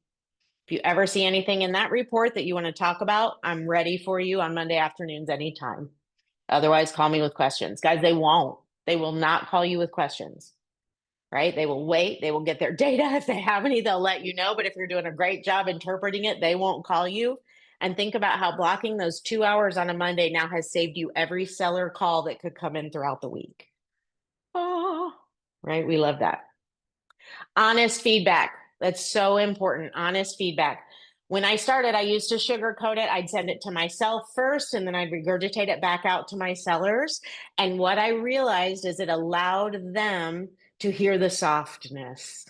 If you ever see anything in that report that you want to talk about, I'm ready for you on Monday afternoons anytime. Otherwise, call me with questions. Guys, they won't. They will not call you with questions, right? They will wait. They will get their data. If they have any, they'll let you know. But if you're doing a great job interpreting it, they won't call you. And think about how blocking those 2 hours on a Monday now has saved you every seller call that could come in throughout the week. Oh, right? We love that. Honest feedback. That's so important. Honest feedback. When I started, I used to sugarcoat it. I'd send it to myself first, and then I'd regurgitate it back out to my sellers. And what I realized is it allowed them to hear the softness,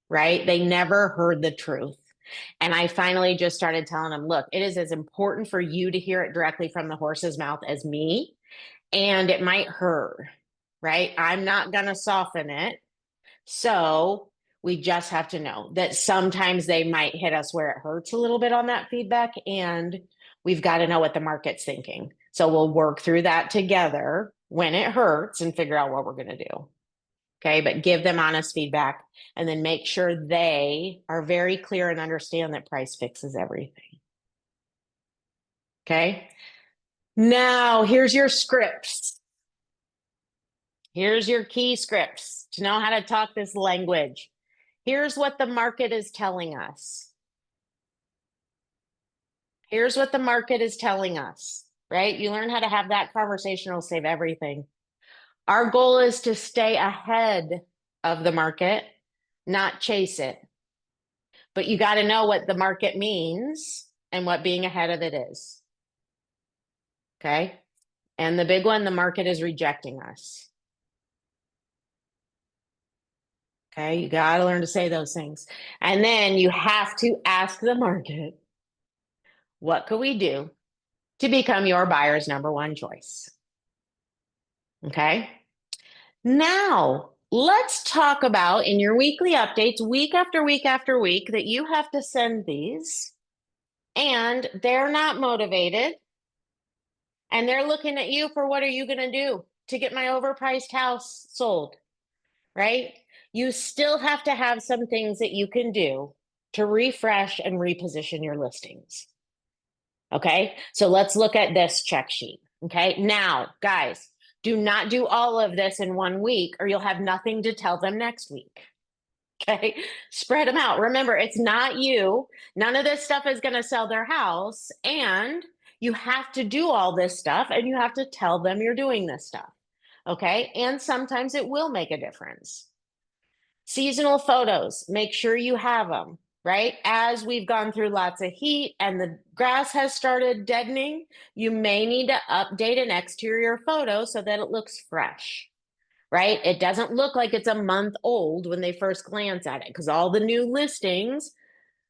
right? They never heard the truth. And I finally just started telling them, look, it is as important for you to hear it directly from the horse's mouth as me. And it might hurt, right? I'm not going to soften it. So we just have to know that sometimes they might hit us where it hurts a little bit on that feedback. And we've got to know what the market's thinking. So we'll work through that together when it hurts and figure out what we're going to do. Okay, but give them honest feedback and then make sure they are very clear and understand that price fixes everything. Okay, now here's your scripts. Here's your key scripts to know how to talk this language. Here's what the market is telling us. Here's what the market is telling us, right? You learn how to have that conversation, will save everything. Our goal is to stay ahead of the market, not chase it. But you got to know what the market means and what being ahead of it is. Okay? And the big one, the market is rejecting us. Okay? You got to learn to say those things. And then you have to ask the market, what could we do to become your buyer's number one choice? Okay? Now, let's talk about in your weekly updates, week after week after week, that you have to send these and they're not motivated and they're looking at you for what are you going to do to get my overpriced house sold, right? You still have to have some things that you can do to refresh and reposition your listings. Okay, so let's look at this check sheet. Okay, now, guys, do not do all of this in 1 week or you'll have nothing to tell them next week. Okay, spread them out. Remember, it's not you. None of this stuff is going to sell their house. And you have to do all this stuff and you have to tell them you're doing this stuff. Okay, and sometimes it will make a difference. Seasonal photos, make sure you have them. Right? As we've gone through lots of heat and the grass has started deadening, you may need to update an exterior photo so that it looks fresh, right? It doesn't look like it's a month old when they first glance at it because all the new listings,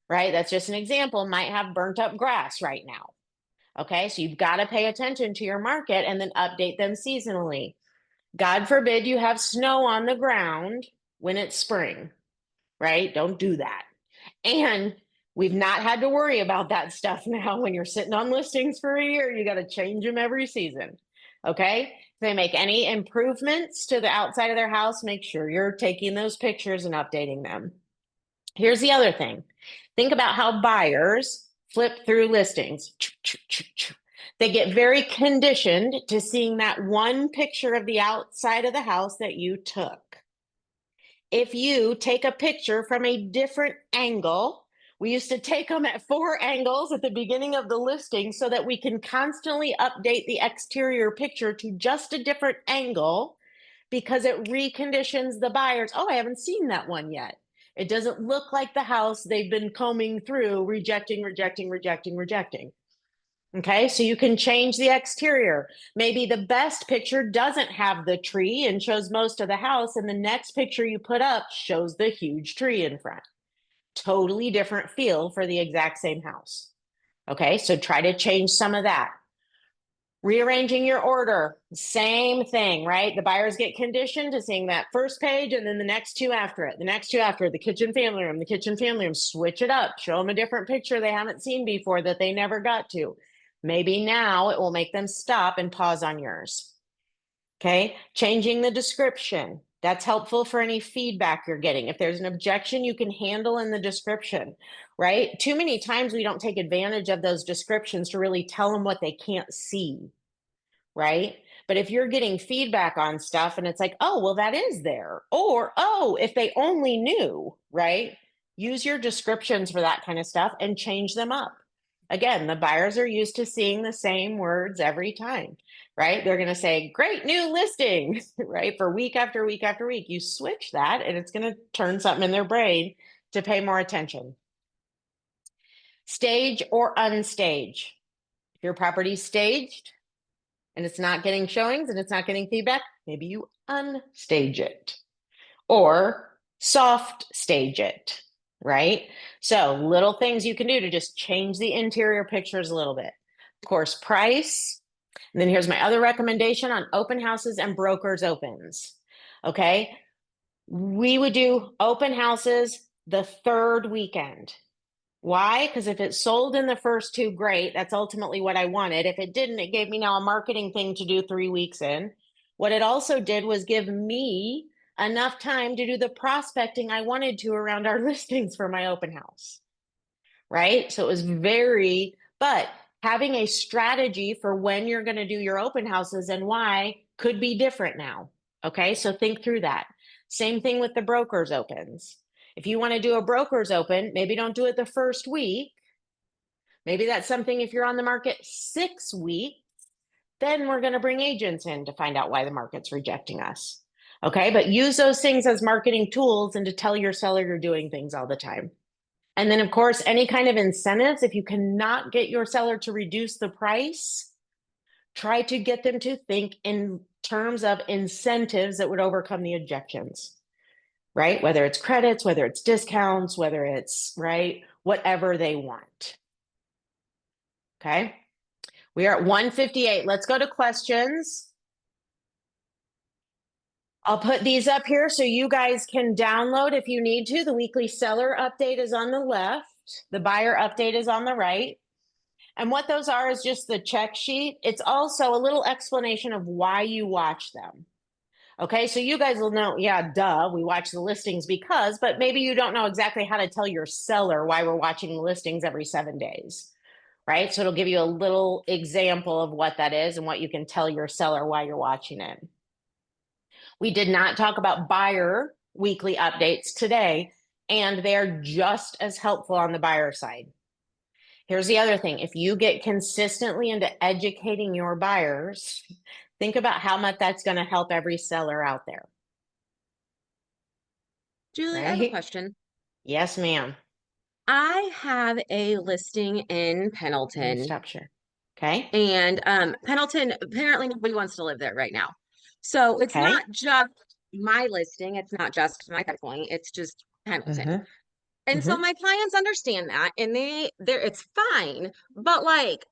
right? That's just an example, might have burnt up grass right now. Okay, so you've got to pay attention to your market and then update them seasonally. God forbid you have snow on the ground when it's spring, right? Don't do that. And we've not had to worry about that stuff now. When you're sitting on listings for a year, you got to change them every season. Okay. If they make any improvements to the outside of their house, make sure you're taking those pictures and updating them. Here's the other thing. Think about how buyers flip through listings. They get very conditioned to seeing that one picture of the outside of the house that you took. If you take a picture from a different angle, we used to take them at 4 angles at the beginning of the listing so that we can constantly update the exterior picture to just a different angle because it reconditions the buyers. Oh, I haven't seen that one yet. It doesn't look like the house they've been combing through, rejecting. Okay, so you can change the exterior. Maybe the best picture doesn't have the tree and shows most of the house, and the next picture you put up shows the huge tree in front. Totally different feel for the exact same house. Okay, so try to change some of that. Rearranging your order, same thing, right? The buyers get conditioned to seeing that first page and then the next two after it, the next two after it, the kitchen family room, the kitchen family room, switch it up, show them a different picture they haven't seen before that they never got to. Maybe now it will make them stop and pause on yours. Okay, changing the description. That's helpful for any feedback you're getting. If there's an objection you can handle in the description, right? Too many times we don't take advantage of those descriptions to really tell them what they can't see, right? But if you're getting feedback on stuff and it's like, oh, well, that is there. Or, oh, if they only knew, right? Use your descriptions for that kind of stuff and change them up. Again, the buyers are used to seeing the same words every time, right? They're going to say, great new listing, right? For week after week after week. You switch that and it's going to turn something in their brain to pay more attention. Stage or unstage. If your property's staged and it's not getting showings and it's not getting feedback, maybe you unstage it or soft stage it, right? So little things you can do to just change the interior pictures a little bit. Of course, price. And then here's my other recommendation on open houses and brokers opens. Okay. We would do open houses the third weekend. Why? Because if it sold in the first two, great. That's ultimately what I wanted. If it didn't, it gave me now a marketing thing to do 3 weeks in. What it also did was give me enough time to do the prospecting I wanted to around our listings for my open house, right? So it was but having a strategy for when you're going to do your open houses and why could be different now. Okay, so think through that. Same thing with the brokers opens. If you want to do a broker's open, maybe don't do it the first week. Maybe that's something if you're on the market 6 weeks, then we're going to bring agents in to find out why the market's rejecting us. Okay, but use those things as marketing tools and to tell your seller you're doing things all the time. And then, of course, any kind of incentives, if you cannot get your seller to reduce the price, try to get them to think in terms of incentives that would overcome the objections, right? Whether it's credits, whether it's discounts, whether it's, right, whatever they want. Okay, we are at 1:58. Let's go to questions. I'll put these up here so you guys can download if you need to. The weekly seller update is on the left. The buyer update is on the right. And what those are is just the check sheet. It's also a little explanation of why you watch them. Okay, so you guys will know, yeah, duh, we watch the listings because, but maybe you don't know exactly how to tell your seller why we're watching the listings every 7 days, right? So it'll give you a little example of what that is and what you can tell your seller why you're watching it. We did not talk about buyer weekly updates today, and they're just as helpful on the buyer side. Here's the other thing. If you get consistently into educating your buyers, think about how much that's going to help every seller out there. Julie, I have a Right? question. Yes, ma'am. I have a listing in Pendleton, Stop share. Okay. and Pendleton, apparently nobody wants to live there right now. So it's Okay. not just my listing, it's not just my point, it's just Pendleton. And so my clients understand that, and it's fine, but like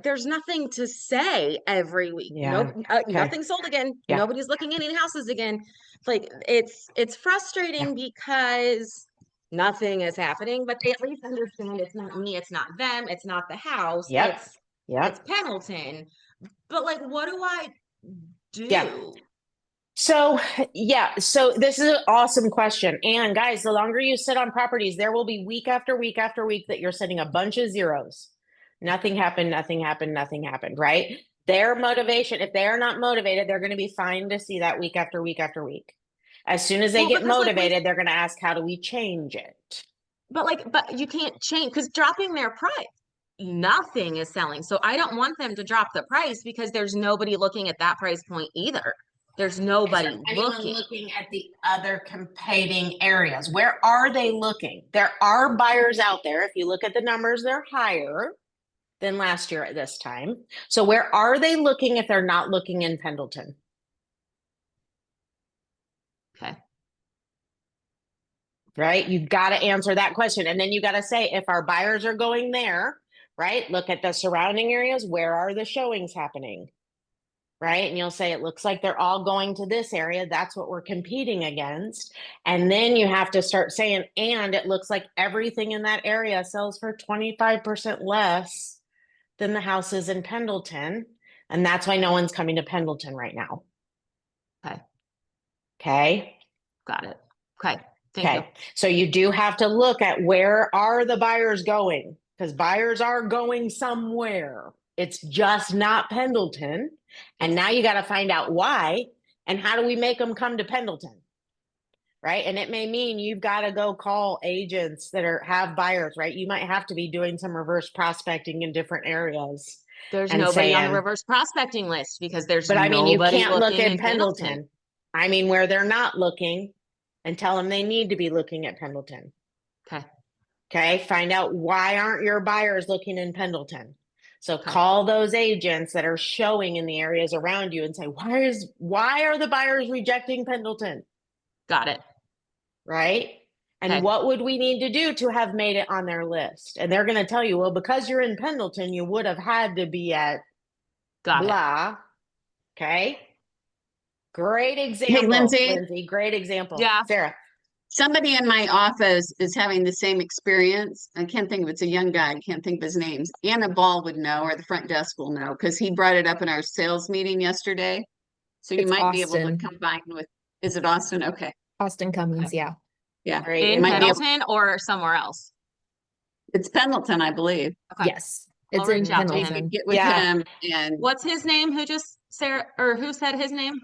there's nothing to say every week. Yeah. Nothing sold again. Yeah. Nobody's looking at any houses again. Like it's frustrating because nothing is happening, but they at least understand it's not me, it's not them, it's not the house. Yep. It's Pendleton. But like, what do I do? Yeah. So this is an awesome question. And guys, the longer you sit on properties, there will be week after week after week that you're setting a bunch of zeros. Nothing happened, nothing happened, nothing happened, right? Their motivation, if they are not motivated, they're going to be fine to see that week after week after week. As soon as they get motivated, they're going to ask, how do we change it? But you can't change, because dropping their price, nothing is selling. So I don't want them to drop the price because there's nobody looking at that price point either. There's nobody looking at the other competing areas. Where are they looking? There are buyers out there. If you look at the numbers, they're higher than last year at this time. So where are they looking if they're not looking in Pendleton? Okay. Right? You got to answer that question. And then you got to say, if our buyers are going there, right? Look at the surrounding areas. Where are the showings happening? Right? And you'll say, it looks like they're all going to this area. That's what we're competing against. And then you have to start saying, and it looks like everything in that area sells for 25% less than the houses in Pendleton. And that's why no one's coming to Pendleton right now. Okay. Okay. Got it. Okay. Thank you. Okay. So you do have to look at where are the buyers going, because buyers are going somewhere. It's just not Pendleton. And now you got to find out why and how do we make them come to Pendleton? Right. And it may mean you've got to go call agents that have buyers, right? You might have to be doing some reverse prospecting in different areas. There's and nobody on the saying- reverse prospecting list because there's But I mean, you nobody can't look looking at in Pendleton. I mean, where they're not looking, and tell them they need to be looking at Pendleton. Okay. Okay. Find out why aren't your buyers looking in Pendleton? So Okay. call those agents that are showing in the areas around you and say, why are the buyers rejecting Pendleton? Got it. Right. And Okay. what would we need to do to have made it on their list? And they're going to tell you, well, because you're in Pendleton, you would have had to be at Got it. blah. Okay. Great example. Lindsay. Great example. Yeah. Sarah. Somebody in my office is having the same experience. I can't think of it's a young guy. I can't think of his names. Anna Ball would know, or the front desk will know, because he brought it up in our sales meeting yesterday. So you It's might be able Austin. to combine with, is it Austin? Okay. Austin Cummings, yeah. Yeah. Great. In might be able- Pendleton or somewhere else? It's Pendleton, I believe. Okay. Yes. I'll It's in reach out to him. Pendleton. Get with Yeah. him and What's his name? Who just Sarah or who said his name?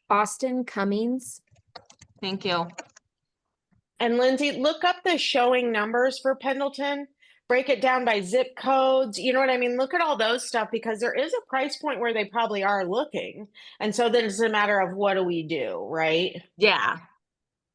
Austin Cummings. Thank you. And Lindsay, look up the showing numbers for Pendleton, break it down by zip codes. You know what I mean? Look at all those stuff, because there is a price point where they probably are looking. And so then it's a matter of what do we do, right? Yeah,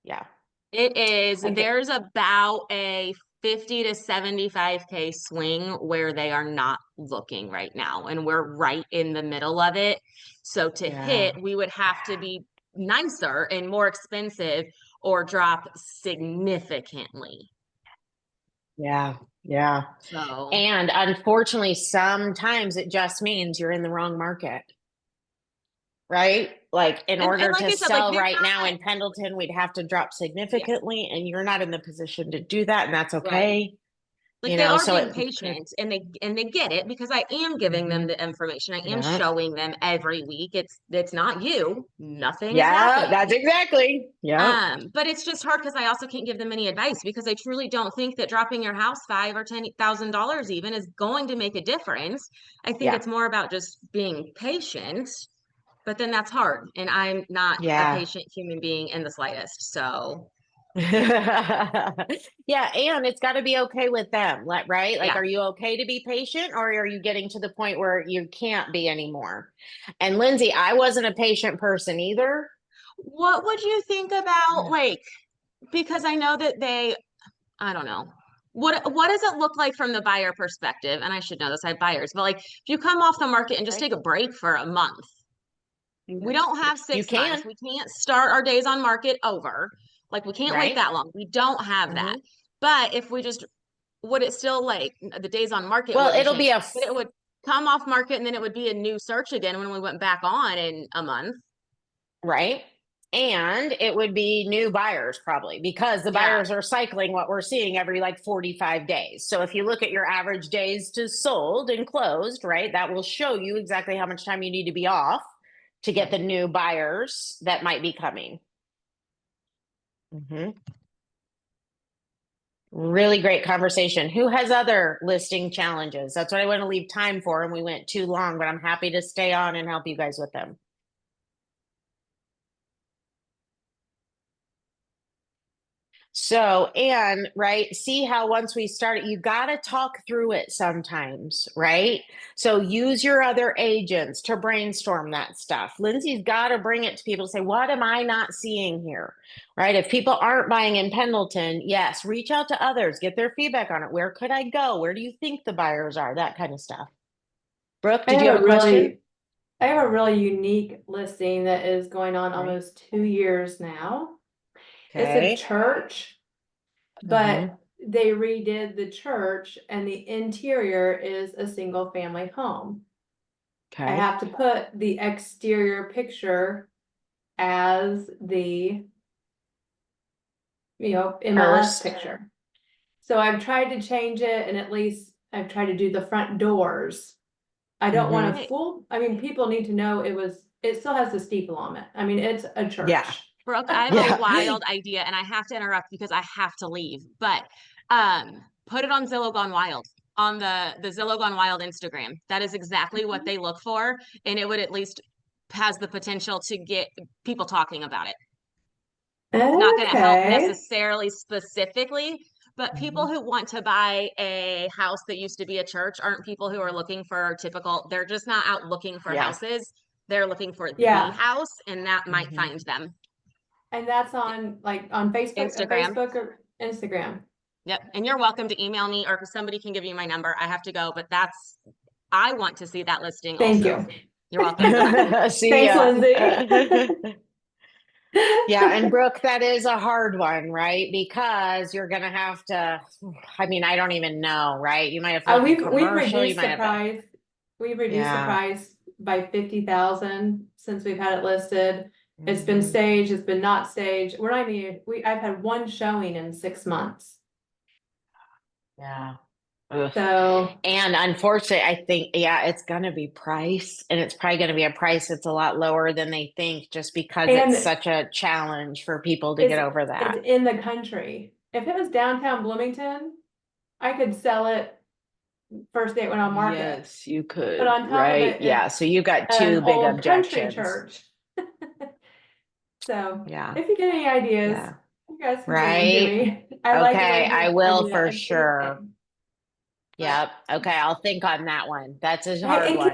Yeah. it is. Okay. There's about a 50 to 75K swing where they are not looking right now. And we're right in the middle of it. So to Yeah. hit, we would have to be nicer and more expensive or drop significantly. Yeah. Yeah. So And unfortunately, sometimes it just means you're in the wrong market. Right? Like in And order like to I said, like, sell they're right now not- in Pendleton, we'd have to drop significantly, and you're not in the position to do that, and that's okay. like You they know, are so being it- patient and they get it because I am giving them the information. I am Yeah. showing them every week. It's not you. Nothing is Yeah, happening. that's exactly. Yeah. But it's just hard because I also can't give them any advice because I truly don't think that dropping your house $5,000 or $10,000 even is going to make a difference. I think Yeah. it's more about just being patient, but then that's hard. And I'm not Yeah. a patient human being in the slightest. So Yeah, and it's got to be okay with them, right? Like, Yeah. are you okay to be patient, or are you getting to the point where you can't be anymore? And Lindsay, I wasn't a patient person either. what would you think about like, because I know that I don't know. What does it look like from the buyer perspective? And I should know this, I have buyers, but like if you come off the market and just Right. take a break for a month, we don't have You 6 months. can. We can't start our days on market over. Like we can't Right. wait that long. We don't have that. But if we just, would it still like the days on market? Well, wouldn't it'll be change, a but it would come off market and then it would be a new search again when we went back on in a month. right. And it would be new buyers probably, because the Yeah. buyers are cycling what we're seeing every like 45 days. So if you look at your average days to sold and closed, right, that will show you exactly how much time you need to be off to get the new buyers that might be coming. Really great conversation. Who has other listing challenges? That's what I want to leave time for, and we went too long, but I'm happy to stay on and help you guys with them. So, and right, see how once we start it, you got to talk through it sometimes, right? So use your other agents to brainstorm that stuff. Lindsay's got to bring it to people to say, what am I not seeing here? Right? If people aren't buying in Pendleton, yes, reach out to others, get their feedback on it. Where could I go? Where do you think the buyers are? That kind of stuff. Brooke, did you have a question? I have a really unique listing that is going on Okay. almost 2 years now. Okay. It's a church, but they redid the church and the interior is a single family home. I Okay. have to put the exterior picture as the, MLS First. picture. So I've tried to change it, and at least I've tried to do the front doors. I don't want Mhm. to people need to know it still has the steeple on it. I mean, it's a church. Yeah. Brooke, I have Yeah. a wild idea and I have to interrupt because I have to leave. But put it on Zillow Gone Wild, on the Zillow Gone Wild Instagram. That is exactly what they look for, and it would at least has the potential to get people talking about it. It's not going to help Okay. necessarily specifically, but people who want to buy a house that used to be a church aren't people who are looking for typical, they're just not out looking for Yeah. houses. They're looking for Yeah. the house, and that might Mhm. find them. And that's on Facebook, Instagram. Facebook or Instagram. Yep. And you're welcome to email me, or if somebody can give you my number. I have to go, but I want to see that listing Thank also. you. You're welcome. See Thanks, ya. Lindsay. Yeah, and Brooke, that is a hard one, right? Because you're gonna have to. I mean, I don't even know, right? You might have to look at We've commercial. You reduced might the have to. price. We've reduced the Yeah. price by 50,000 since we've had it listed. It's been Mhm. staged, it's been not staged. We're not even, I've had one showing in 6 months. Yeah. Ugh. So, And unfortunately, I think, yeah, it's going to be price, and it's probably going to be a price that's a lot lower than they think, just because And it's such a challenge for people to it's, get over it's that. in the country. If it was downtown Bloomington, I could sell it first day it went on market. Yes, you could. But on top of Right? it, Yeah. it's So you got an two big old country objections. church. So, Yeah. if you get any ideas, Yeah. you guys can bring them Right. to me. I like Okay. I will idea for of sure. anything. Yep. Okay. I'll think on that one. That's a Hey, hard and one.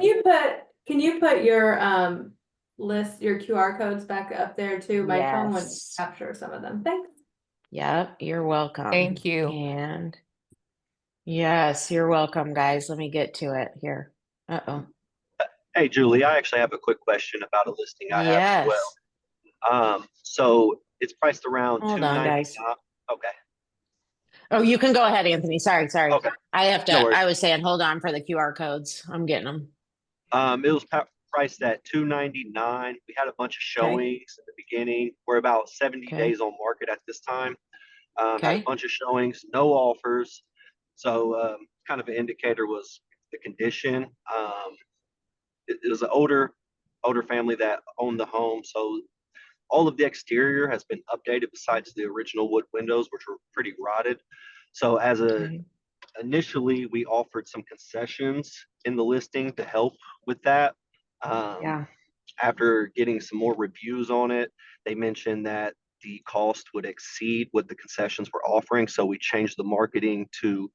can you put your list, your QR codes back up there too? My phone would Yes. capture some of them. Thanks. Yep. You're welcome. Thank you. And yes, you're welcome, guys. Let me get to it here. Uh-oh. Hey, Julie, I actually have a quick question about a listing I have as Yes. well. So it's priced around Hold on, guys. $299. Okay. Oh, you can go ahead, Anthony. Sorry. Okay. I have to, No worries. I was saying, hold on for the QR codes. I'm getting them. It was priced at $299. We had a bunch of showings at the beginning. We're about 70 Okay. days on market at this time. Had Okay. a bunch of showings, no offers. So kind of an indicator was the condition. It was an older family that owned the home. So all of the exterior has been updated besides the original wood windows, which were pretty rotted. So Okay. initially, we offered some concessions in the listing to help with that. Yeah. After getting some more reviews on it, they mentioned that the cost would exceed what the concessions were offering. So we changed the marketing to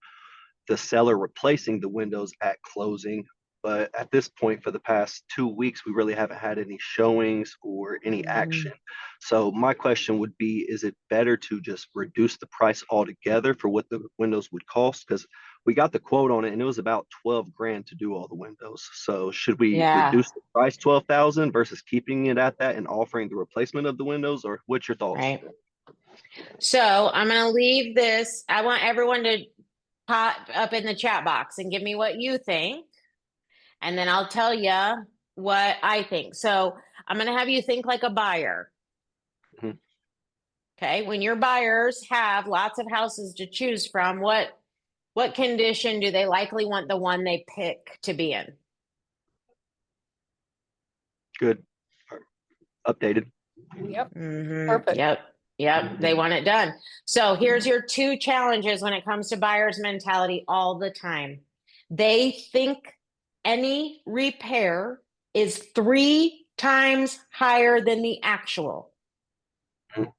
the seller replacing the windows at closing. But at this point, for the past 2 weeks, we really haven't had any showings or any action. So my question would be, is it better to just reduce the price altogether for what the windows would cost? Because we got the quote on it and it was about 12 grand to do all the windows. So should we Yeah. reduce the price 12,000 versus keeping it at that and offering the replacement of the windows? Or what's your thoughts? Right. So I'm going to leave this. I want everyone to pop up in the chat box and give me what you think. And then I'll tell you what I think. So I'm going to have you think like a buyer. Mhm. Okay. When your buyers have lots of houses to choose from, what condition do they likely want the one they pick to be in? Good. Updated. Yep. Mhm. Perfect. Yep. They want it done. So here's your two challenges when it comes to buyers' mentality all the time. They think any repair is 3 times higher than the actual.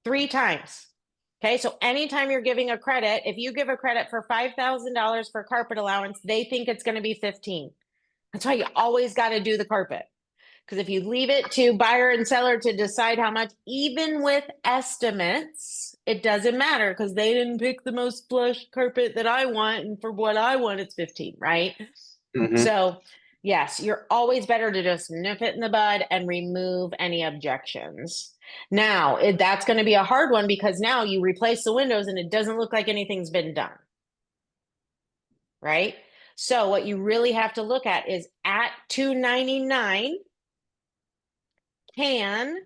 3 times. Okay. So anytime you're giving a credit, if you give a credit for $5,000 for carpet allowance, they think it's going to be 15. That's why you always got to do the carpet. Because if you leave it to buyer and seller to decide how much, even with estimates, it doesn't matter because they didn't pick the most plush carpet that I want. And for what I want, it's 15, right? Mhm. So Yes, you're always better to just nip it in the bud and remove any objections. Now, that's going to be a hard one because now you replace the windows and it doesn't look like anything's been done. Right? So what you really have to look at is at $299, can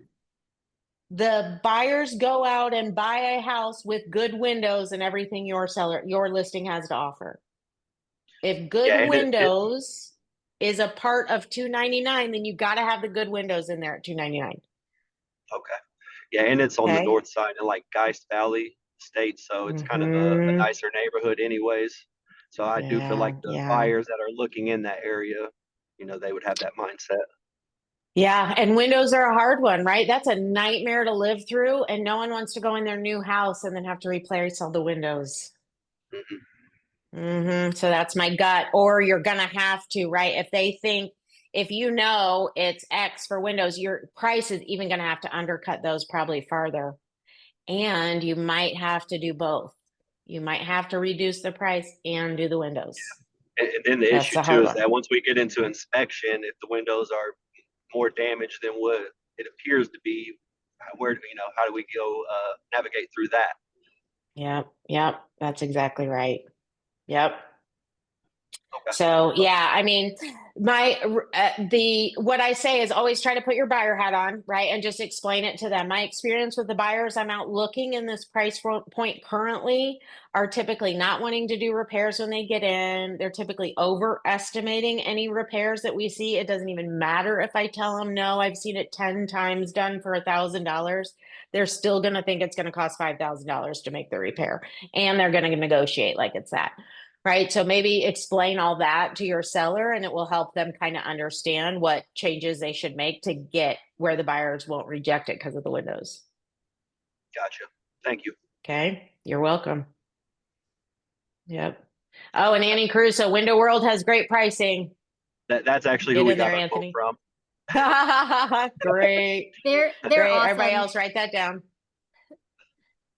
the buyers go out and buy a house with good windows and everything your listing has to offer? If good Yeah, and windows is a part of $299, then you got to have the good windows in there at $299. okay. Yeah, and it's on the Okay. north side in like Geist Valley State, so it's kind of a nicer neighborhood anyways. So I do feel like the buyers that are looking in that area, you know, they would have that mindset. Yeah, and windows are a hard one, right? That's a nightmare to live through, and no one wants to go in their new house and then have to replace all the windows. So that's my gut. Or you're gonna have to, right? If they think, if you know it's X for windows, your price is even gonna have to undercut those probably farther. And you might have to do both. You might have to reduce the price and do the windows. And then the That's issue the hard too is one. that once we get into inspection, if the windows are more damaged than what it appears to be, where do you know how do we go navigate through that? Yep, that's exactly right. Yep. Okay. So yeah, I mean, what I say is always try to put your buyer hat on, right, and just explain it to them. My experience with the buyers I'm out looking in this price point currently are typically not wanting to do repairs when they get in. They're typically overestimating any repairs that we see. It doesn't even matter if I tell them no, I've seen it 10 times done for $1,000. They're still going to think it's going to cost $5,000 to make the repair, and they're going to negotiate like it's that. Right. So maybe explain all that to your seller and it will help them kind of understand what changes they should make to get where the buyers won't reject it because of the windows. Gotcha. Thank you. Okay. You're welcome. Yep. Oh, and Annie Caruso, Window World has great pricing. That's actually Get who we in there, got our quote Anthony. from. Great. They're Great. awesome. Everybody else write that down.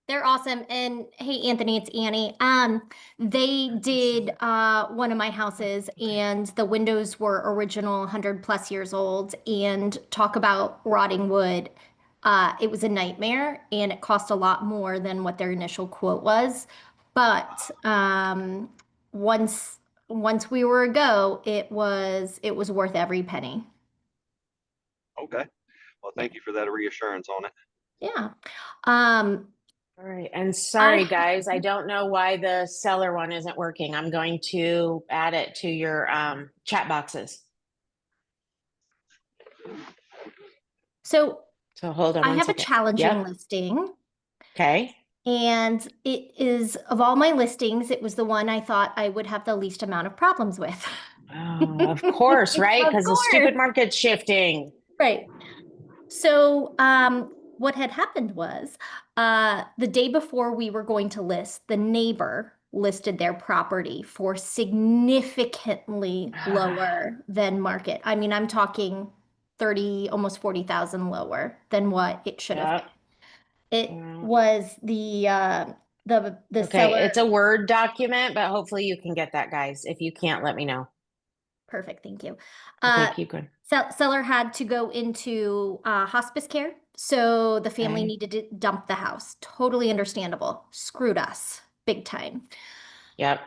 They're awesome. And hey, Anthony, it's Annie. They did one of my houses and the windows were original 100+ years old, and talk about rotting wood. It was a nightmare and it cost a lot more than what their initial quote was. But once we were a go, it was worth every penny. Okay. Well, thank you for that reassurance on it. Yeah. All right. And sorry, guys, I don't know why the seller one isn't working. I'm going to add it to your chat boxes. So hold on. I have a challenging listing. Okay. And it is, of all my listings, it was the one I thought I would have the least amount of problems with. Oh, of course, right? Because the stupid market's shifting. Right. So what had happened was the day before we were going to list, the neighbor listed their property for significantly lower than market. I mean, I'm talking 30, almost 40,000 lower than what it should have been. It was the seller. It's a Word document, but hopefully you can get that, guys. If you can't, let me know. Perfect, thank you. Okay, keep going. Seller had to go into hospice care, so the family needed to dump the house. Totally understandable. Screwed us big time.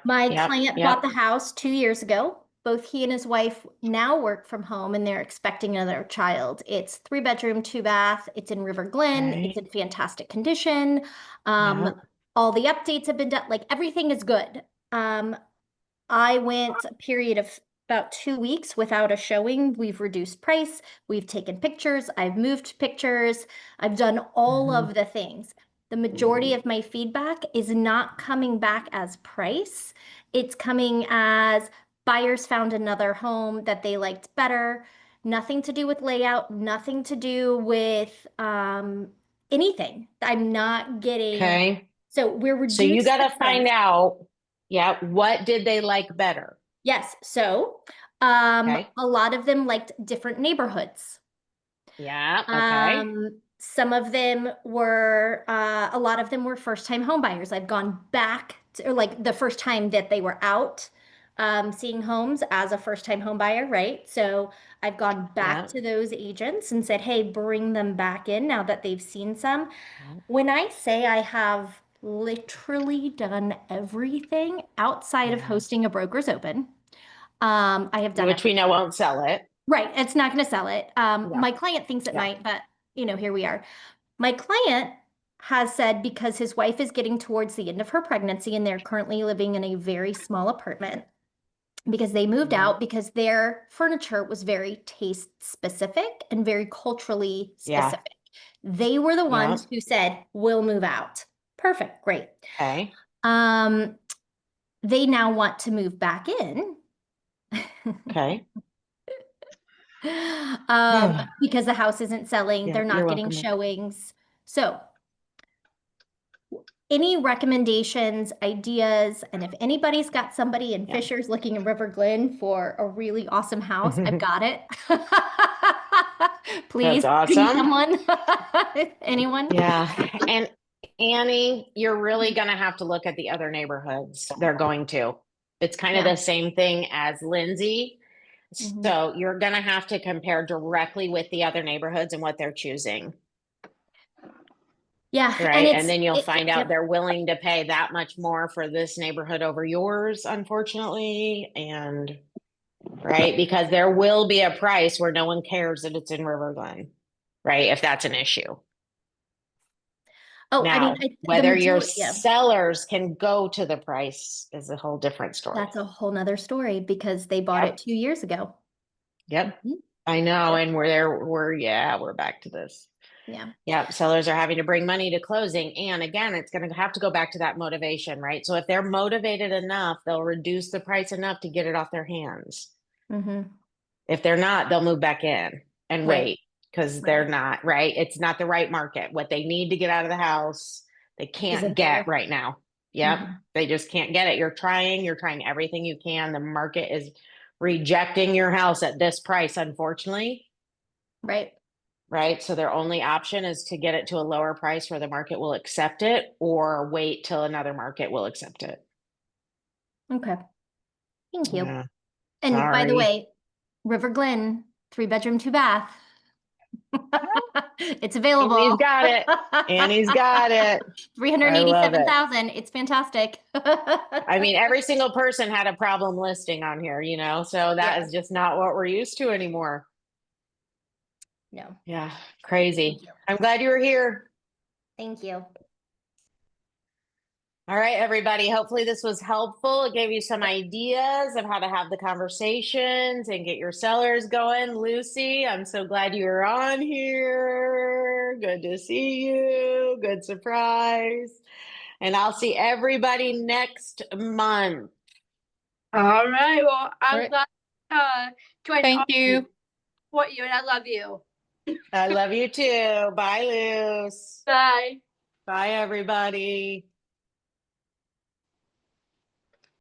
My client bought the house 2 years ago. Both he and his wife now work from home and they're expecting another child. It's 3-bedroom, 2-bath. It's in River Glen. It's in fantastic condition. All the updates have been done. Like, everything is good. I went a period of about 2 weeks without a showing. We've reduced price. We've taken pictures. I've moved pictures. I've done all of the things. The majority of my feedback is not coming back as price. It's coming as buyers found another home that they liked better. Nothing to do with layout, nothing to do with anything. I'm not getting. Okay. So we're reducing. So you got to find out, what did they like better? Yes. So a lot of them liked different neighborhoods. Some of them were, a lot of them were first-time home buyers. I've gone back to, or like the first time that they were out, seeing homes as a first-time home buyer, right? So I've gone back to those agents and said, hey, bring them back in now that they've seen some. When I say I have literally done everything outside of hosting a broker's open, I have done Which we know won't sell it. Right. It's not going to sell it. My client thinks it might, but here we are. My client has said because his wife is getting towards the end of her pregnancy and they're currently living in a very small apartment because they moved out because their furniture was very taste specific and very culturally specific. They were the ones who said, we'll move out. Perfect. Great. Okay. They now want to move back in. Okay. Because the house isn't selling, they're not getting showings. So any recommendations, ideas, and if anybody's got somebody in Fishers looking in River Glen for a really awesome house, I've got it. Please, That's bring awesome. someone. Anyone? Yeah. And Annie, you're really going to have to look at the other neighborhoods. They're going to. It's kind of the same thing as Lindsay. So you're going to have to compare directly with the other neighborhoods and what they're choosing. Yeah. Right. And then you'll find out they're willing to pay that much more for this neighborhood over yours, unfortunately. And right, because there will be a price where no one cares that it's in River Glen, right? If that's an issue. Oh, now, whether your sellers can go to the price is a whole different story. That's a whole nother story because they bought it 2 years ago. Yep. I know. And we're back to this. Yeah. Sellers are having to bring money to closing. And again, it's going to have to go back to that motivation, right? So if they're motivated enough, they'll reduce the price enough to get it off their hands. If they're not, they'll move back in and wait because they're not, right? It's not the right market. What they need to get out of the house, they can't get right now. Yep. They just can't get it. You're trying everything you can. The market is rejecting your house at this price, unfortunately. Right. So their only option is to get it to a lower price where the market will accept it or wait till another market will accept it. Okay. Thank you. Yeah. And by the way, River Glen, 3-bedroom, 2-bath. It's available. And he's got it. And he's got it. 387,000. It's fantastic. I mean, every single person had a problem listing on here, so that is just not what we're used to anymore. No. Yeah. Crazy. I'm glad you were here. Thank you. All right, everybody. Hopefully this was helpful. It gave you some ideas of how to have the conversations and get your sellers going. Lucy, I'm so glad you were on here. Good to see you. Good surprise. And I'll see everybody next month. All right. Well, I'm glad to Thank you. support you, and I love you. I love you too. Bye, Luce. Bye. Bye, everybody.